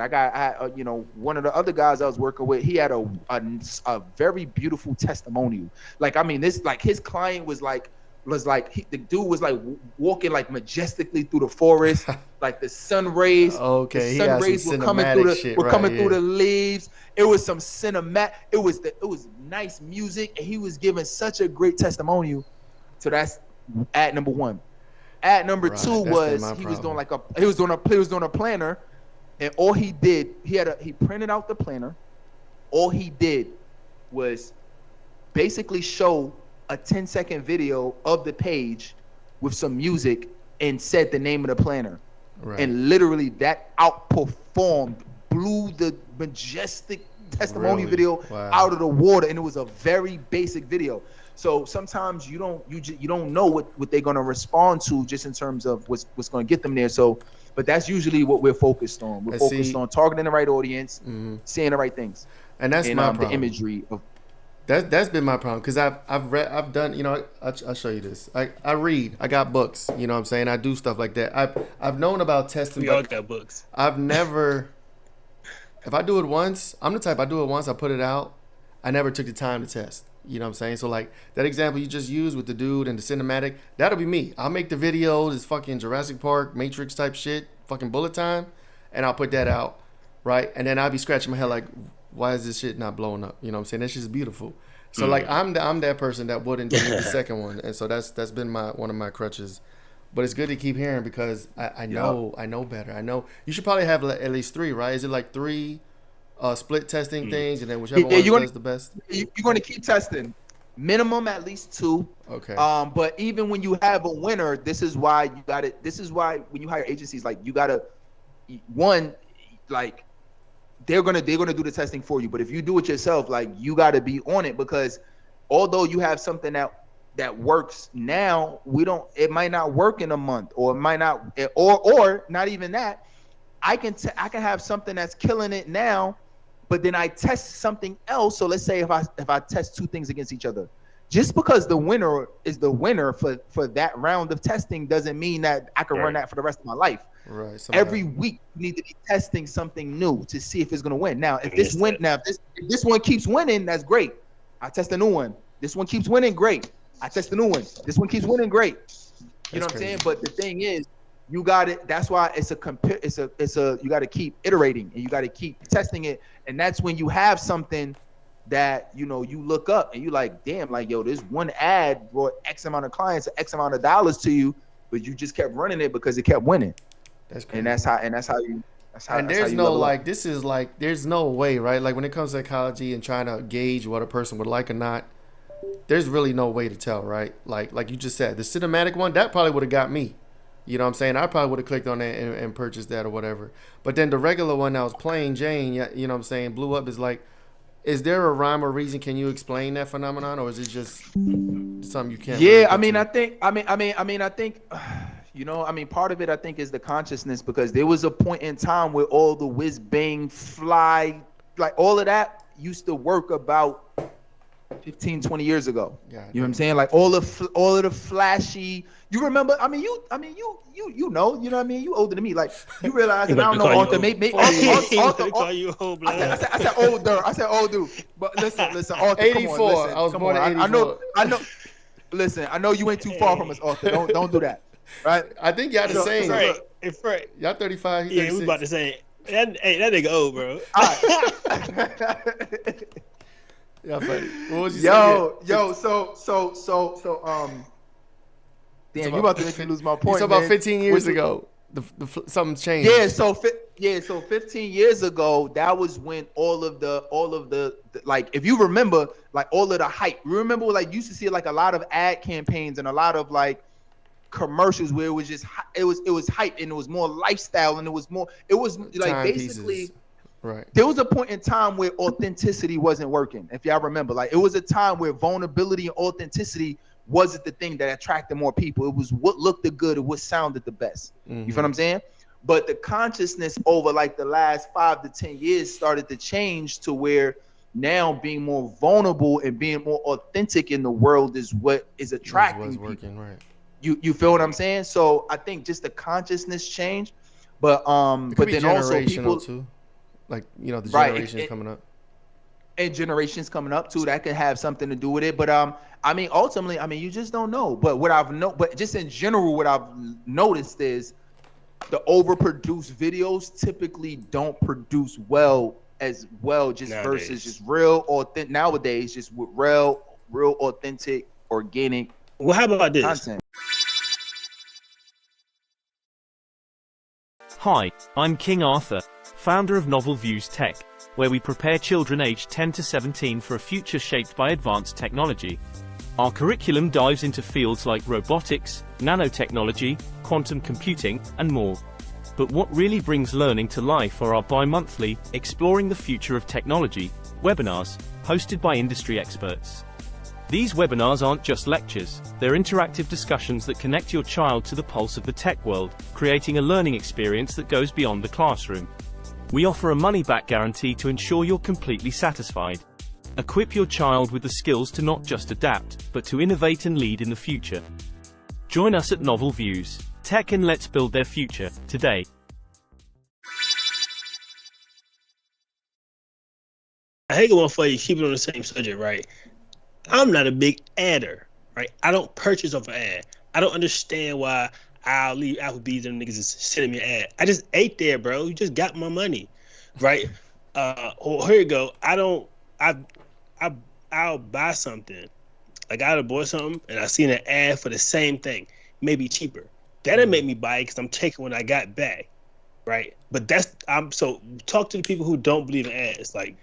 You know, one of the other guys I was working with, he had a very beautiful testimonial. Like, I mean, his client was like the dude was like walking like majestically through the forest, like the sun rays. Okay, the sun rays were coming through the leaves. It was some cinematic. It was nice music, and he was giving such a great testimonial. So that's ad number one. Ad number two was he was doing a planner, and all he did, he printed out the planner. All he did was basically show a 10-second video of the page with some music and said the name of the planner. Right. And literally that outperformed, blew the majestic testimony video out of the water, and it was a very basic video. So sometimes you don't know what they're gonna respond to just in terms of what's gonna get them there. So, but that's usually what we're focused on. We're focused on targeting the right audience, saying the right things, and that's my problem. The imagery of that's been my problem because I've done, you know, I'll show you this. I read, I got books, you know what I'm saying, I do stuff like that. I've known about testing. We all got books. I've never. If I do it once, I'm the type, I do it once, I put it out. I never took the time to test. You know what I'm saying? So like that example you just used with the dude and the cinematic, that'll be me. I'll make the video, this fucking Jurassic Park, Matrix type shit, fucking bullet time, and I'll put that out, right? And then I'll be scratching my head like, why is this shit not blowing up? You know what I'm saying? That shit's beautiful. So like I'm that person that wouldn't do the second one, and so that's been one of my crutches. But it's good to keep hearing because I know better. I know you should probably have at least 3, right? Is it like 3 split testing things, and then whichever one does the best? You're going to keep testing. Minimum at least 2. Okay. But even when you have a winner, this is why you got it. This is why when you hire agencies, like you gotta like they're gonna do the testing for you. But if you do it yourself, like you gotta be on it, because although you have something that works now, it might not work in a month, or it might not, or not even that. I can have something that's killing it now, but then I test something else. So let's say if I test 2 things against each other, just because the winner is the winner for that round of testing doesn't mean that I can run that for the rest of my life. Right. Every week you need to be testing something new to see if it's going to win. Now, if this one keeps winning, that's great. I test a new one. This one keeps winning, great. I test a new one. This one keeps winning, great. You know what I'm saying? But the thing is, you got it. That's why you got to keep iterating, and you got to keep testing it. And that's when you have something that, you know, you look up and you like, damn, like, yo, this one ad brought X amount of clients, X amount of dollars to you, but you just kept running it because it kept winning. That's crazy. And that's how you. And there's no like, this is like, there's no way, right? Like when it comes to psychology and trying to gauge what a person would like or not, there's really no way to tell, right? Like you just said, the cinematic one, that probably would have got me. You know what I'm saying? I probably would have clicked on that and purchased that or whatever. But then the regular one that was plain Jane, you know what I'm saying, blew up. Is like, is there a rhyme or reason? Can you explain that phenomenon, or is it just something you can't? Yeah, I mean, I think, you know, I mean, part of it I think is the consciousness, because there was a point in time where all the whiz bang fly, like all of that used to work about 15, 20 years ago. You know what I'm saying? Like all of the flashy. You remember? I mean, you know what I mean? You older than me. Like you realize that I don't know Arthur. Maybe Arthur. Call you old, I said older. I said old dude. But listen, Arthur. 84. Come on, listen, I was born in 84. I know. Listen, I know you ain't too far from us, Arthur. Don't do that. Right? I think y'all the same. It's right. Y'all 35. Yeah, we about to say that nigga old, bro. Yeah, funny. What was you saying? So, damn, you about to make me lose my point. It's about 15 years ago. Something changed. Yeah, so 15 years ago, that was when all of the like, if you remember, like all of the hype. Remember, like you used to see like a lot of ad campaigns and a lot of like commercials where it was just it was hype, and it was more lifestyle, and it was like time basically pieces. Right. There was a point in time where authenticity wasn't working. If y'all remember, like it was a time where vulnerability and authenticity wasn't the thing that attracted more people. It was what looked the good, and what sounded the best. You feel what I'm saying? But the consciousness over like the last 5 to 10 years started to change to where now being more vulnerable and being more authentic in the world is what is attracting people. Working, right. You feel what I'm saying? So I think just the consciousness change, but then also people too, like the generations coming up. And generations coming up too, that could have something to do with it. But I mean, ultimately, I mean, you just don't know. But but just in general, what I've noticed is the overproduced videos typically don't produce as well just nowadays. Versus just real authentic nowadays, just with real authentic, organic. Well, how about this? Content. Hi, I'm King Arthur, founder of Novel Views Tech, where we prepare children aged 10 to 17 for a future shaped by advanced technology. Our curriculum dives into fields like robotics, nanotechnology, quantum computing, and more. But what really brings learning to life are our bi-monthly, Exploring the Future of Technology, webinars, hosted by industry experts. These webinars aren't just lectures, they're interactive discussions that connect your child to the pulse of the tech world, creating a learning experience that goes beyond the classroom. We offer a money-back guarantee to ensure you're completely satisfied. Equip your child with the skills to not just adapt, but to innovate and lead in the future. Join us at Novel Views Tech and let's build their future, today. I hate going for you, keep it on the same subject, right? I'm not a big adder, right? I don't purchase off an ad. I don't understand why I'll leave Applebee's and niggas is sending me an ad. I just ate there, bro. You just got my money, right? Here you go. I'll buy something. Like I'll bought something and I seen an ad for the same thing, maybe cheaper. That'll make me buy it because I'm taking what I got back, right? But so talk to the people who don't believe in ads. Like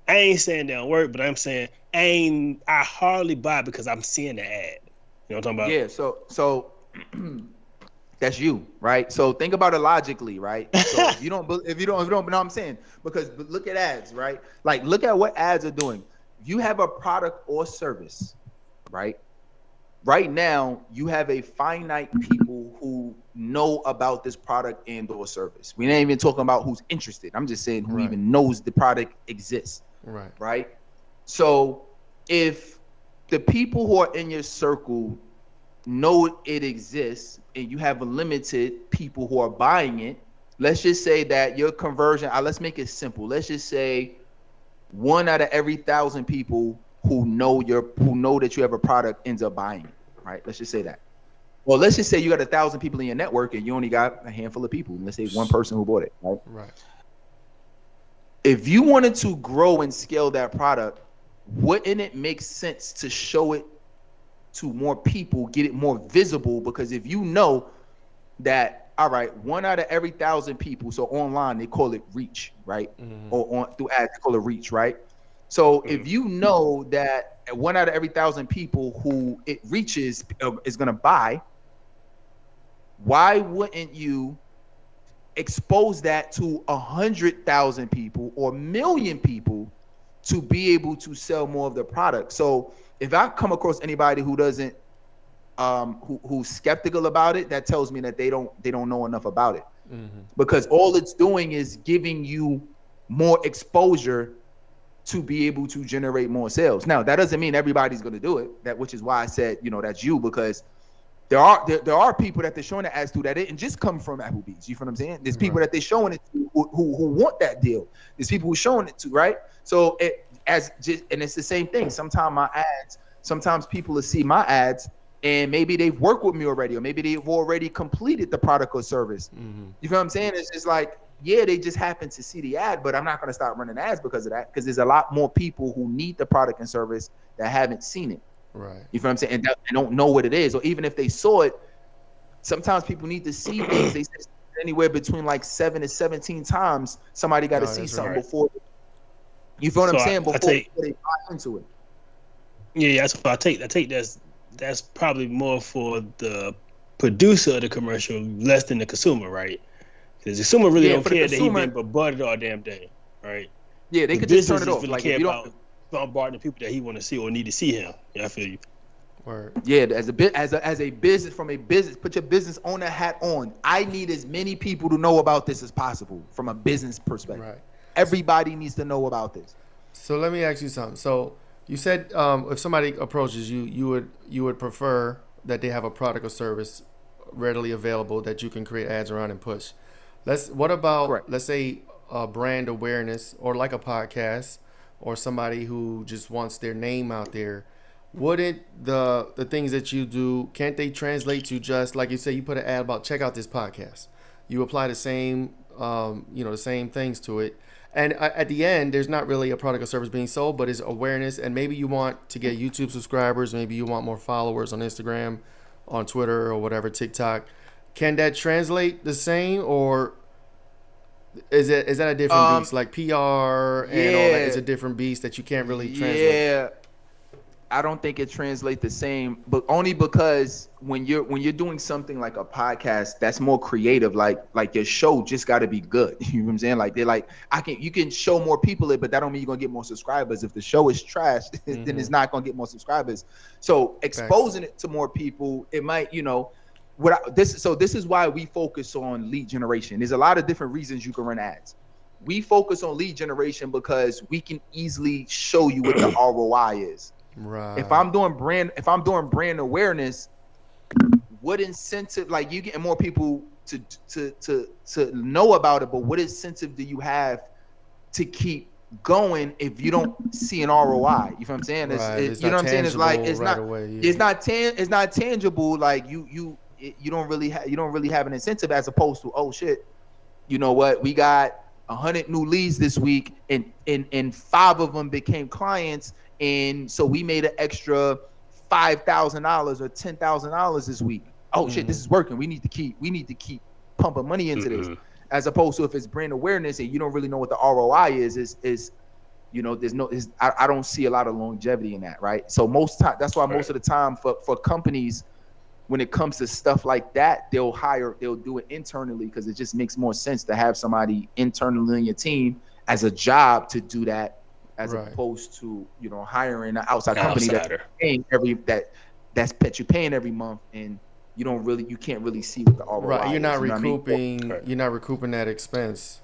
I ain't saying they don't work, but I'm saying I hardly buy because I'm seeing the ad. You know what I'm talking about? Yeah. So that's you, right? So think about it logically, right? So if you don't, know what I'm saying, because look at ads, right? Like look at what ads are doing. If you have a product or service, right? Right now, you have a finite people who know about this product and or service. We ain't even talking about who's interested. I'm just saying who even knows the product exists. Right. Right. So if the people who are in your circle know it exists and you have limited people who are buying it, let's just say that your conversion, let's make it simple. Let's just say 1 out of every 1,000 people who know that you have a product ends up buying it, right? Let's just say that. Well, let's just say you got 1,000 people in your network and you only got a handful of people. Let's say one person who bought it, right? Right. If you wanted to grow and scale that product, wouldn't it make sense to show it to more people, get it more visible? Because if you know that, all right, 1 out of every 1,000 people, so online they call it reach, right? Mm-hmm. Or through ads they call it reach, right? So if you know that 1 out of every 1,000 people who it reaches is gonna buy, why wouldn't you expose that to 100,000 people or 1 million people to be able to sell more of the product? So if I come across anybody who doesn't who's skeptical about it, that tells me that they don't know enough about it. Mm-hmm. Because all it's doing is giving you more exposure to be able to generate more sales. Now that doesn't mean everybody's going to do it, which is why I said that's you, because there are people that they're showing the ads to that didn't just come from Applebee's. You feel what I'm saying? There's people that they're showing it to who want that deal. There's people who are showing it to, right? So and it's the same thing. Sometimes people will see my ads and maybe they've worked with me already, or maybe they've already completed the product or service. Mm-hmm. You feel what I'm saying? It's just like, yeah, they just happen to see the ad, but I'm not going to start running ads because of that, because there's a lot more people who need the product and service that haven't seen it. Right. You feel what I'm saying? And they don't know what it is. Or even if they saw it, sometimes people need to see things. They say anywhere between like 7 to 17 times somebody got to see something before. You feel what I'm saying? Before they buy into it. Yeah, that's what I take. That's probably more for the producer of the commercial, less than the consumer, right? Because the consumer really don't care that he been bombarded all damn day, right? Yeah, they could just turn it off. Really like care about bombarding the people that he want to see or need to see him. Yeah, I feel you. Word. Yeah, as a business, from a business, put your business owner hat on. I need as many people to know about this as possible from a business perspective. Right. Everybody needs to know about this. So let me ask you something. So you said if somebody approaches you, you would prefer that they have a product or service readily available that you can create ads around and push. What about Correct. let's say brand awareness or like a podcast or somebody who just wants their name out there? Wouldn't the things that you do, can't they translate to just like you say, you put an ad about check out this podcast, you apply the same the same things to it, and at the end there's not really a product or service being sold, but it's awareness, and maybe you want to get YouTube subscribers, maybe you want more followers on Instagram, on Twitter or whatever, TikTok. Can that translate the same, or is that a different beast? Like PR and all that is a different beast that you can't really translate. Yeah, I don't think it translates the same, but only because when you're doing something like a podcast, that's more creative. Like your show just got to be good. You know what I'm saying? Like you can show more people it, but that don't mean you're gonna get more subscribers. If the show is trash, then it's not gonna get more subscribers. So exposing it to more people, it might, this is why we focus on lead generation. There's a lot of different reasons you can run ads. We focus on lead generation because we can easily show you what the ROI is. Right. If I'm doing brand awareness, what incentive, like you getting more people to know about it, but what incentive do you have to keep going if you don't see an ROI? You know what I'm saying? It's you know what I'm saying? It's like it's right not away, yeah. it's not tangible. Like you don't really have an incentive, as opposed to, oh shit, you know what, we got 100 new leads this week, and 5 of them became clients. And so we made an extra $5,000 or $10,000 this week. Oh shit, this is working. We need to keep pumping money into this. As opposed to if it's brand awareness and you don't really know what the ROI is I don't see a lot of longevity in that, right? So that's why most of the time for companies, when it comes to stuff like that, they'll do it internally, because it just makes more sense to have somebody internally on your team as a job to do that, as opposed to hiring an outside company that's paying you're paying every month, and you can't really see what the ROI is. Right, you're not recouping that expense.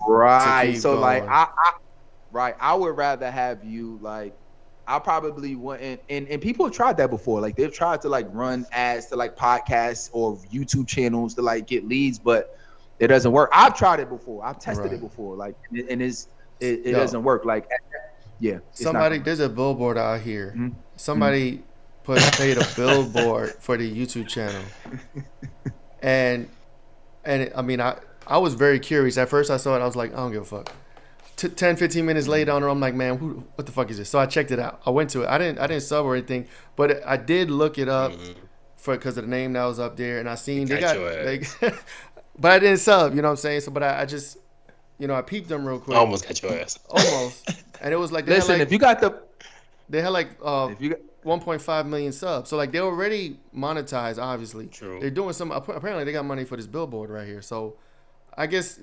Right. So going. I would rather have you, like, I probably wouldn't, and people have tried that before. Like, they've tried to like run ads to like podcasts or YouTube channels to like get leads, but it doesn't work. I've tried it before. I've tested it before. Like, and it doesn't work. Like, yeah. There's a billboard out here. Mm-hmm. Somebody paid a billboard for the YouTube channel, and I mean, I was very curious. At first I saw it, I was like, I don't give a fuck. 10-15 minutes later on, I'm like, man, what the fuck is this? So I checked it out. I went to it. I didn't sub or anything, but I did look it up because of the name that was up there, and I seen they got but I didn't sub, you know what I'm saying? So, but I just, I peeped them real quick. Almost got your ass. Almost. And it was like, they had 1.5 million subs. So like, they already monetized, obviously. True. They're doing apparently they got money for this billboard right here. So I guess,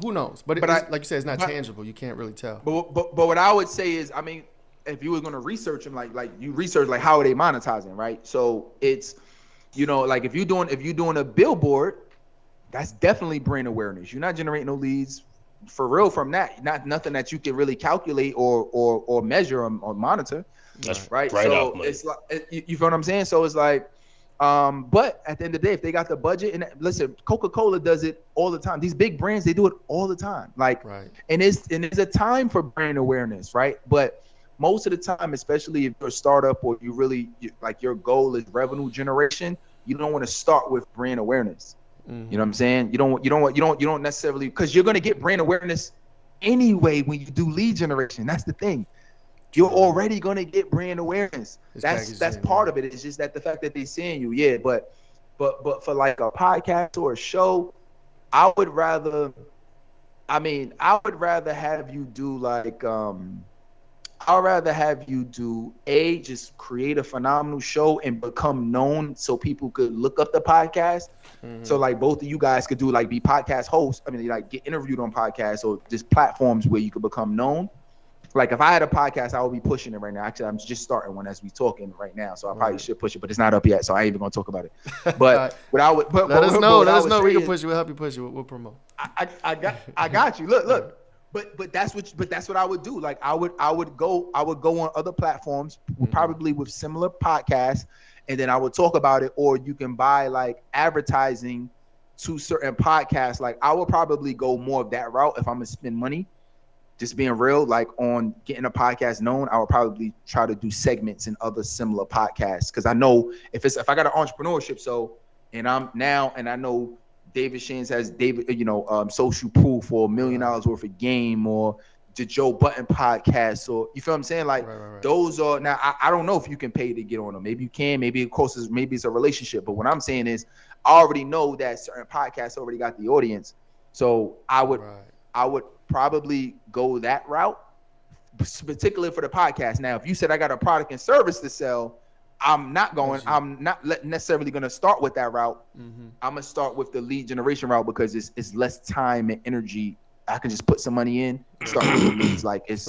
who knows? But like you said, it's not tangible. You can't really tell. But what I would say is, I mean, if you were going to research them, like you research, like, how are they monetizing, right? So it's, like if you're doing a billboard, that's definitely brand awareness. You're not generating no leads for real from that. Nothing that you can really calculate or measure or monitor. That's right. Right, so it's like, you feel what I'm saying? So it's like, but at the end of the day, if they got the budget, and listen, Coca-Cola does it all the time. These big brands, they do it all the time. Like, and it's a time for brand awareness, right? But most of the time, especially if you're a startup or like your goal is revenue generation, you don't want to start with brand awareness. Mm-hmm. You know what I'm saying? You don't necessarily, because you're going to get brand awareness anyway when you do lead generation. That's the thing. You're already going to get brand awareness. That's part of it. It's just that the fact that they're seeing you. Yeah. But for like a podcast or a show, I would rather have you do like, I'd rather have you do just create a phenomenal show and become known so people could look up the podcast. Mm-hmm. So like both of you guys could do be podcast hosts. I mean, like get interviewed on podcasts or just platforms where you could become known. Like if I had a podcast, I would be pushing it right now. Actually, I'm just starting one as we talking right now, so I probably should push it, but it's not up yet, so I ain't even gonna talk about it. But let us know. We can push it. We'll help you push it. We'll promote. I got you. Look. But that's what I would do. Like I would go on other platforms, probably with similar podcasts, and then I would talk about it. Or you can buy like advertising to certain podcasts. Like I would probably go more of that route if I'm gonna spend money. Just being real, like on getting a podcast known, I would probably try to do segments in other similar podcasts, because I know if I got an entrepreneurship and I know David Shands has social proof for $1 million worth of game, or the Joe Button podcast, or you feel what I'm saying? Like right. Those are now I don't know if you can pay to get on them. Maybe you can, maybe of course maybe it's a relationship. But what I'm saying is I already know that certain podcasts already got the audience. So I would probably go that route, particularly for the podcast. Now, if you said I got a product and service to sell, I'm not necessarily going to start with that route. I'm going to start with the lead generation route, because it's less time and energy. I can just put some money in, start with the leads. Like it's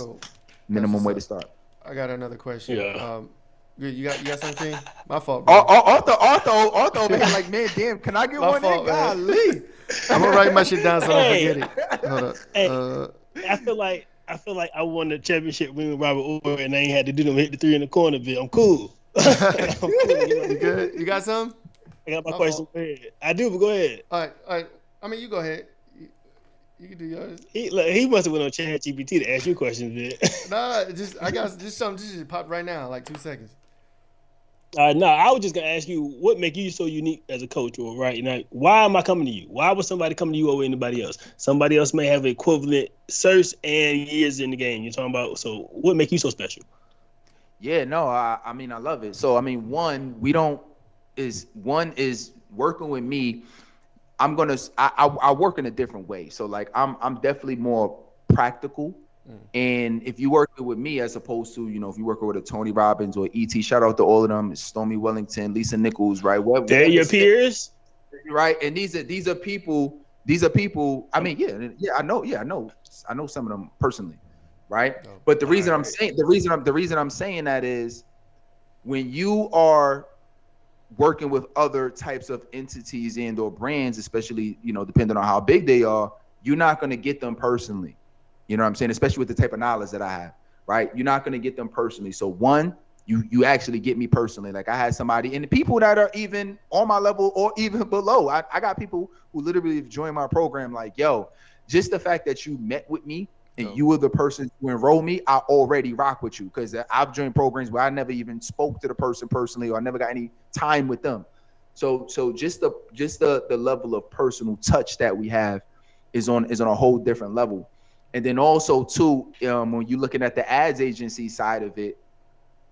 minimum way to start. I got another question. Yeah. You got something? My fault, bro. Arthur, man, like, man, damn, can I get one in? Golly. I'm gonna write my shit down so I don't forget it. Hold up. Hey, I feel like I won the championship ring with Robert Orr, and I ain't had to do them hit the 3 in the corner bit. I'm cool. You good? You got some? I got my question. Go ahead. I do, but go ahead. All right. I mean, you go ahead. You can do yours. He must have went on ChatGPT to ask you questions, man. Nah, I got something just popped right now, like 2 seconds. No, I was just gonna ask you, what make you so unique as a coach, or right now? Why am I coming to you? Why would somebody come to you over anybody else? Somebody else may have equivalent certs and years in the game. You're talking about. So, what make you so special? Yeah, no, I mean, I love it. So, I mean, one is working with me. I work in a different way. So, like, I'm definitely more practical. And if you working with me, as opposed to, if you working with a Tony Robbins or ET, shout out to all of them, Stormy Wellington, Lisa Nichols, right? They're your peers, right? And these are people. I mean, yeah, I know some of them personally, right? But the reason I'm saying that is, when you are working with other types of entities and or brands, especially, depending on how big they are, you're not going to get them personally. You know what I'm saying? Especially with the type of knowledge that I have, right? You're not going to get them personally. So one, you actually get me personally. Like I had somebody, and the people that are even on my level or even below, I got people who literally have joined my program. Like, yo, just the fact that you met with me and you were the person who enrolled me, I already rock with you, because I've joined programs where I never even spoke to the person personally, or I never got any time with them. So just the level of personal touch that we have is on a whole different level. And then also too, when you're looking at the ads agency side of it,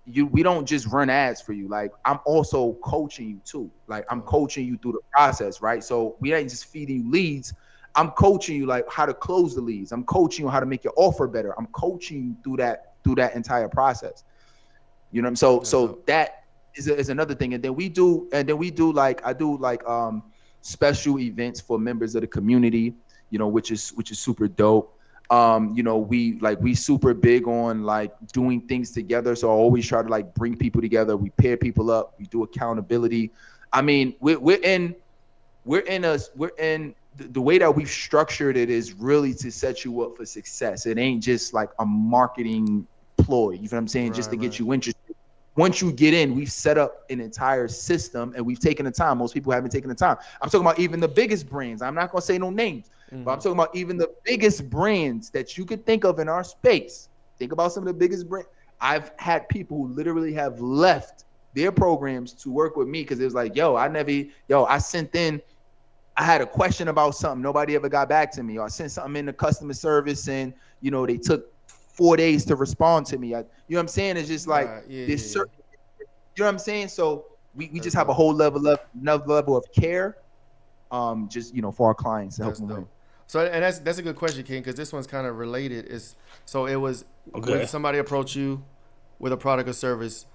we don't just run ads for you. Like I'm also coaching you too. Like I'm coaching you through the process, right? So we ain't just feeding you leads. I'm coaching you like how to close the leads. I'm coaching you how to make your offer better. I'm coaching you through that entire process. You know what I'm saying? So that is another thing. And then we do special events for members of the community, which is super dope. We super big on like doing things together. So I always try to like bring people together. We pair people up. We do accountability. I mean, the way that we've structured it is really to set you up for success. It ain't just like a marketing ploy. You know what I'm saying? Just to get you interested. Once you get in, we've set up an entire system and we've taken the time. Most people haven't taken the time. I'm talking about even the biggest brands. I'm not going to say no names, but I'm talking about even the biggest brands that you could think of in our space. Think about some of the biggest brands. I've had people who literally have left their programs to work with me because it was like, I sent in, I had a question about something. Nobody ever got back to me. Or I sent something in the customer service and, they took 4 days to respond to me. You know what I'm saying? It's just like certain, you know what I'm saying? So we just have a whole another level of care, for our clients to help them win. So, and that's a good question, King, because this one's kind of related. When somebody approach you with a product or service,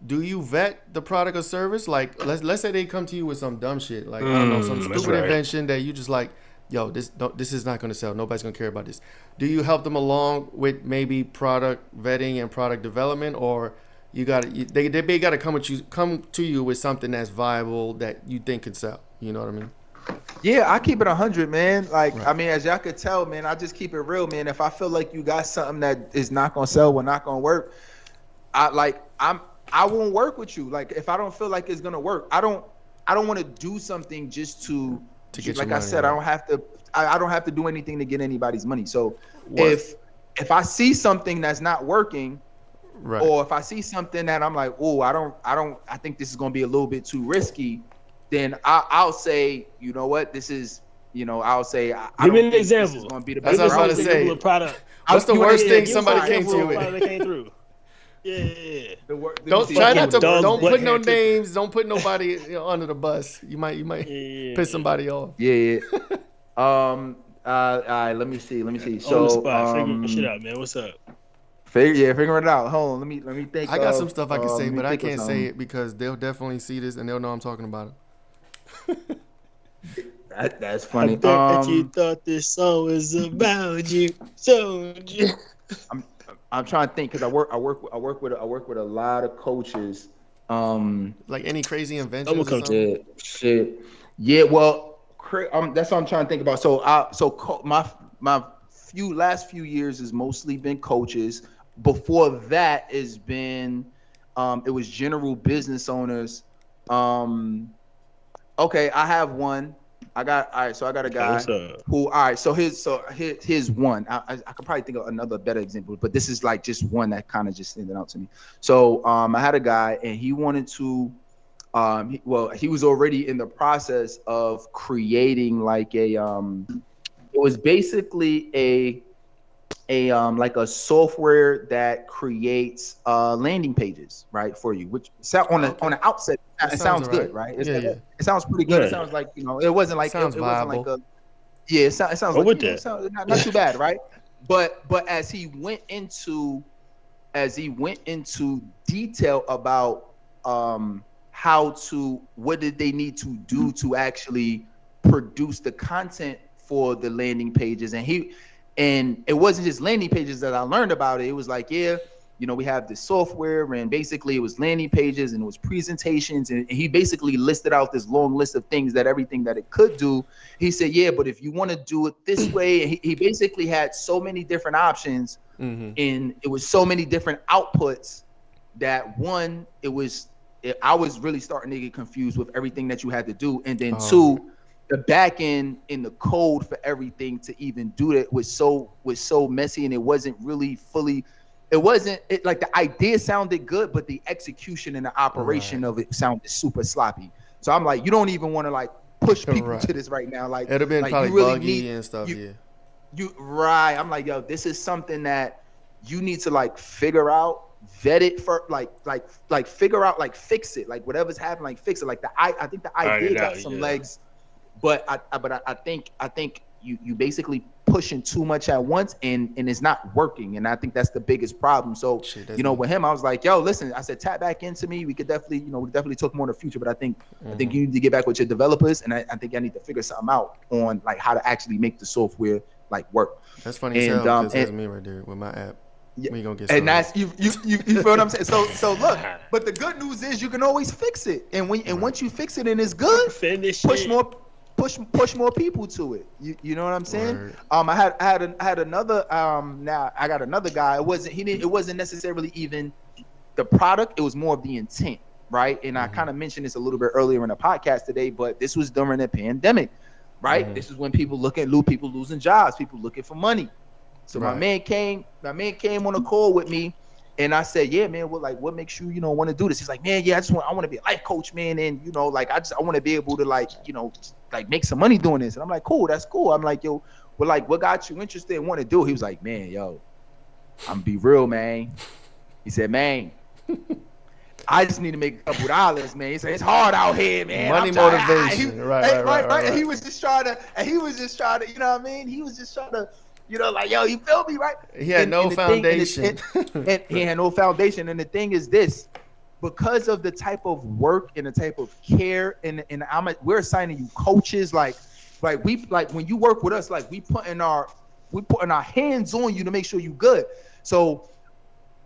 do you vet the product or service? Like, let's say they come to you with some dumb shit, like I don't know, some stupid invention that you just like, yo, this is not going to sell. Nobody's going to care about this. Do you help them along with maybe product vetting and product development, or they got to come to you with something that's viable that you think can sell? You know what I mean? Yeah, I keep it 100, man. Like, Right. I mean, as y'all could tell, man, I just keep it real, man. If I feel like you got something that is not gonna sell or not gonna work, I won't work with you. Like, if I don't feel like it's gonna work, I don't want to do something just to get like your I money, said, right? I don't have to do anything to get anybody's money. So if I see something that's not working, right, or if I see something that I'm like, oh, I think this is gonna be a little bit too risky, then I'll say, you know what, this is, I'll say, I Give me don't an think example. this is gonna be the That's best what I was route. about to say. A product. What's the worst thing somebody give came to you a product with? that came through. Yeah. Don't try not to. Dog Don't butt put no hair tipper. names. Don't put nobody under the bus. You might piss somebody off. Yeah. All right, let me see. So, On the spot, figure shit out, man. What's up? Figure it out. Hold on, let me think. I got some stuff I can say, let me but I think of can't say something. it because they'll definitely see this and they'll know I'm talking about it. That's funny. I bet that you thought this song was about you. So I'm trying to think because I work with a lot of coaches. Like any crazy inventions or something? Yeah, shit. Yeah, well, that's what I'm trying to think about. So, my last few years has mostly been coaches. Before that, has been, it was general business owners. Okay, I have one. I got a guy who. All right, so here's one. I could probably think of another better example, but this is like just one that kind of just standing out to me. So, I had a guy, and he wanted to. He was already in the process of creating like a. It was basically a like a software that creates landing pages, right, for you, which on the outset it sounds good, right? It sounds pretty good. Yeah. It sounds like, it wasn't like it wasn't like a it sounds like it sounds not too bad, right? But as he went into detail about what did they need to do to actually produce the content for the landing pages, and it wasn't just landing pages that I learned about it. It was like, we have this software, and basically it was landing pages and it was presentations. And he basically listed out this long list of things everything that it could do. He said, but if you want to do it this way, he basically had so many different options, and it was so many different outputs that I was really starting to get confused with everything that you had to do. And then two, the back end in the code for everything to even do that was so messy, and it wasn't really fully. Like the idea sounded good, but the execution and the operation of it sounded super sloppy. So I'm like, you don't even want to like push people to this right now. Like, it'd have been probably really buggy and stuff. Right. I'm like, yo, this is something that you need to like figure out, vet it for like figure out, like fix it, like whatever's happening, like fix it. Like I think the idea got some legs. But I think you basically pushing too much at once, and it's not working, and I think that's the biggest problem. So with him, I was like, yo, listen, I said, tap back into me. We could definitely talk more in the future, but I think you need to get back with your developers, and I think I need to figure something out on like how to actually make the software like work. That's funny as hell, because that's me right there with my app. We gonna get started. And that's you feel what I'm saying. So look, but the good news is you can always fix it, and once you fix it and it's good, push more people to it. You know what I'm saying? Word. I had another now I got another guy. It wasn't necessarily even the product, it was more of the intent, right? And I kind of mentioned this a little bit earlier in the podcast today, but this was during the pandemic, right? This is when people losing jobs, people looking for money. So my man came on a call with me. And I said, yeah, man, what makes you, want to do this? He's like, man, yeah, I want to be a life coach, man. And, I want to be able to make some money doing this. And I'm like, cool, that's cool. I'm like, yo, what got you interested and want to do? He was like, man, yo, I'm be real, man. He said, man, I just need to make a couple dollars, man. He said, it's hard out here, man. Money motivation. Right. And he was just trying to, you know what I mean? He was just trying to, like, yo, you feel me, right? He had no foundation. And he had no foundation. And the thing is this, because of the type of work and the type of care, and we're assigning you coaches, like when you work with us, like we putting our hands on you to make sure you good. So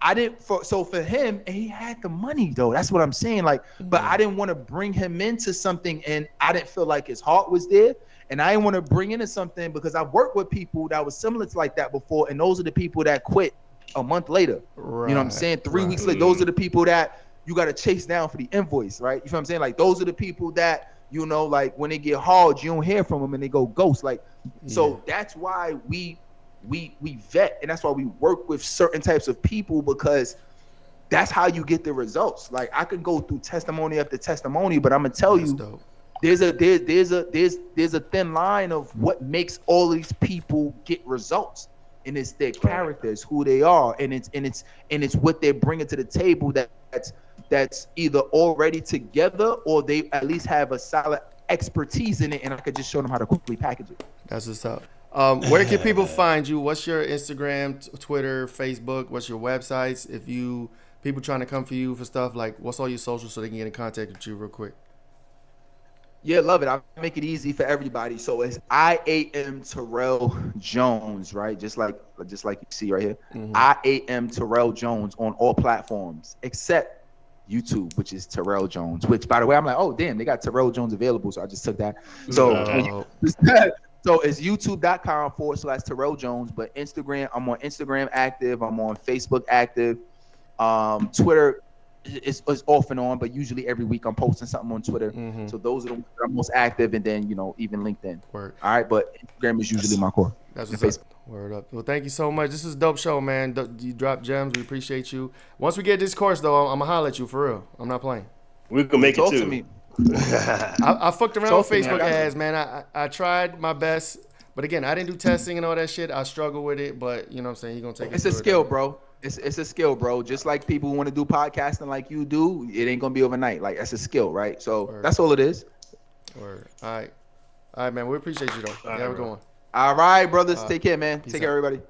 I didn't so for him, and he had the money though. That's what I'm saying. Like, but I didn't want to bring him into something, and I didn't feel like his heart was there. And I didn't want to bring into something because I've worked with people that was similar to like that before, and those are the people that quit a month later. Right. You know what I'm saying? 3 weeks later, those are the people that you got to chase down for the invoice, right? You know what I'm saying? Like, those are the people that, you know, like when they get hard, you don't hear from them and they go ghost. Like, so that's why we vet, and that's why we work with certain types of people, because that's how you get the results. Like, I could go through testimony after testimony, but I'm gonna tell you, dope. there's a thin line of what makes all these people get results, and it's their characters, who they are, and it's what they're bringing to the table that's either already together or they at least have a solid expertise in it, and I could just show them how to quickly package it. That's what's up. Where can people find you? What's your Instagram, Twitter, Facebook? What's your websites? If people trying to come for you for stuff, like what's all your socials so they can get in contact with you real quick? Yeah, love it. I make it easy for everybody. So it's IAM Terrell Jones, right? Just like you see right here. IAM Terrell Jones on all platforms except YouTube, which is Terrell Jones. Which, by the way, I'm like, oh damn, they got Terrell Jones available, so I just took that. So so it's youtube.com/Terrell Jones, but Instagram, I'm on Instagram active. I'm on Facebook active. Twitter is off and on, but usually every week I'm posting something on Twitter. So those are the ones that I'm most active, and then, you know, even LinkedIn. Word. All right, but Instagram is usually my core. That's what's up. Word up. Well, thank you so much. This is a dope show, man. You drop gems. We appreciate you. Once we get this course, though, I'm gonna holler at you for real. I'm not playing. We can make it too. To me. I fucked around with Facebook ads, man. I tried my best, but again, I didn't do testing and all that shit. I struggle with it, but you know what I'm saying? You're gonna take it. It's a skill, bro. It's a skill, bro. Just like people who want to do podcasting like you do, it ain't gonna be overnight. Like, that's a skill, right? So that's all it is. Word. All right, man. We appreciate you though. Have a good one. All right, brothers. Take care, man. Peace Take care, out. everybody.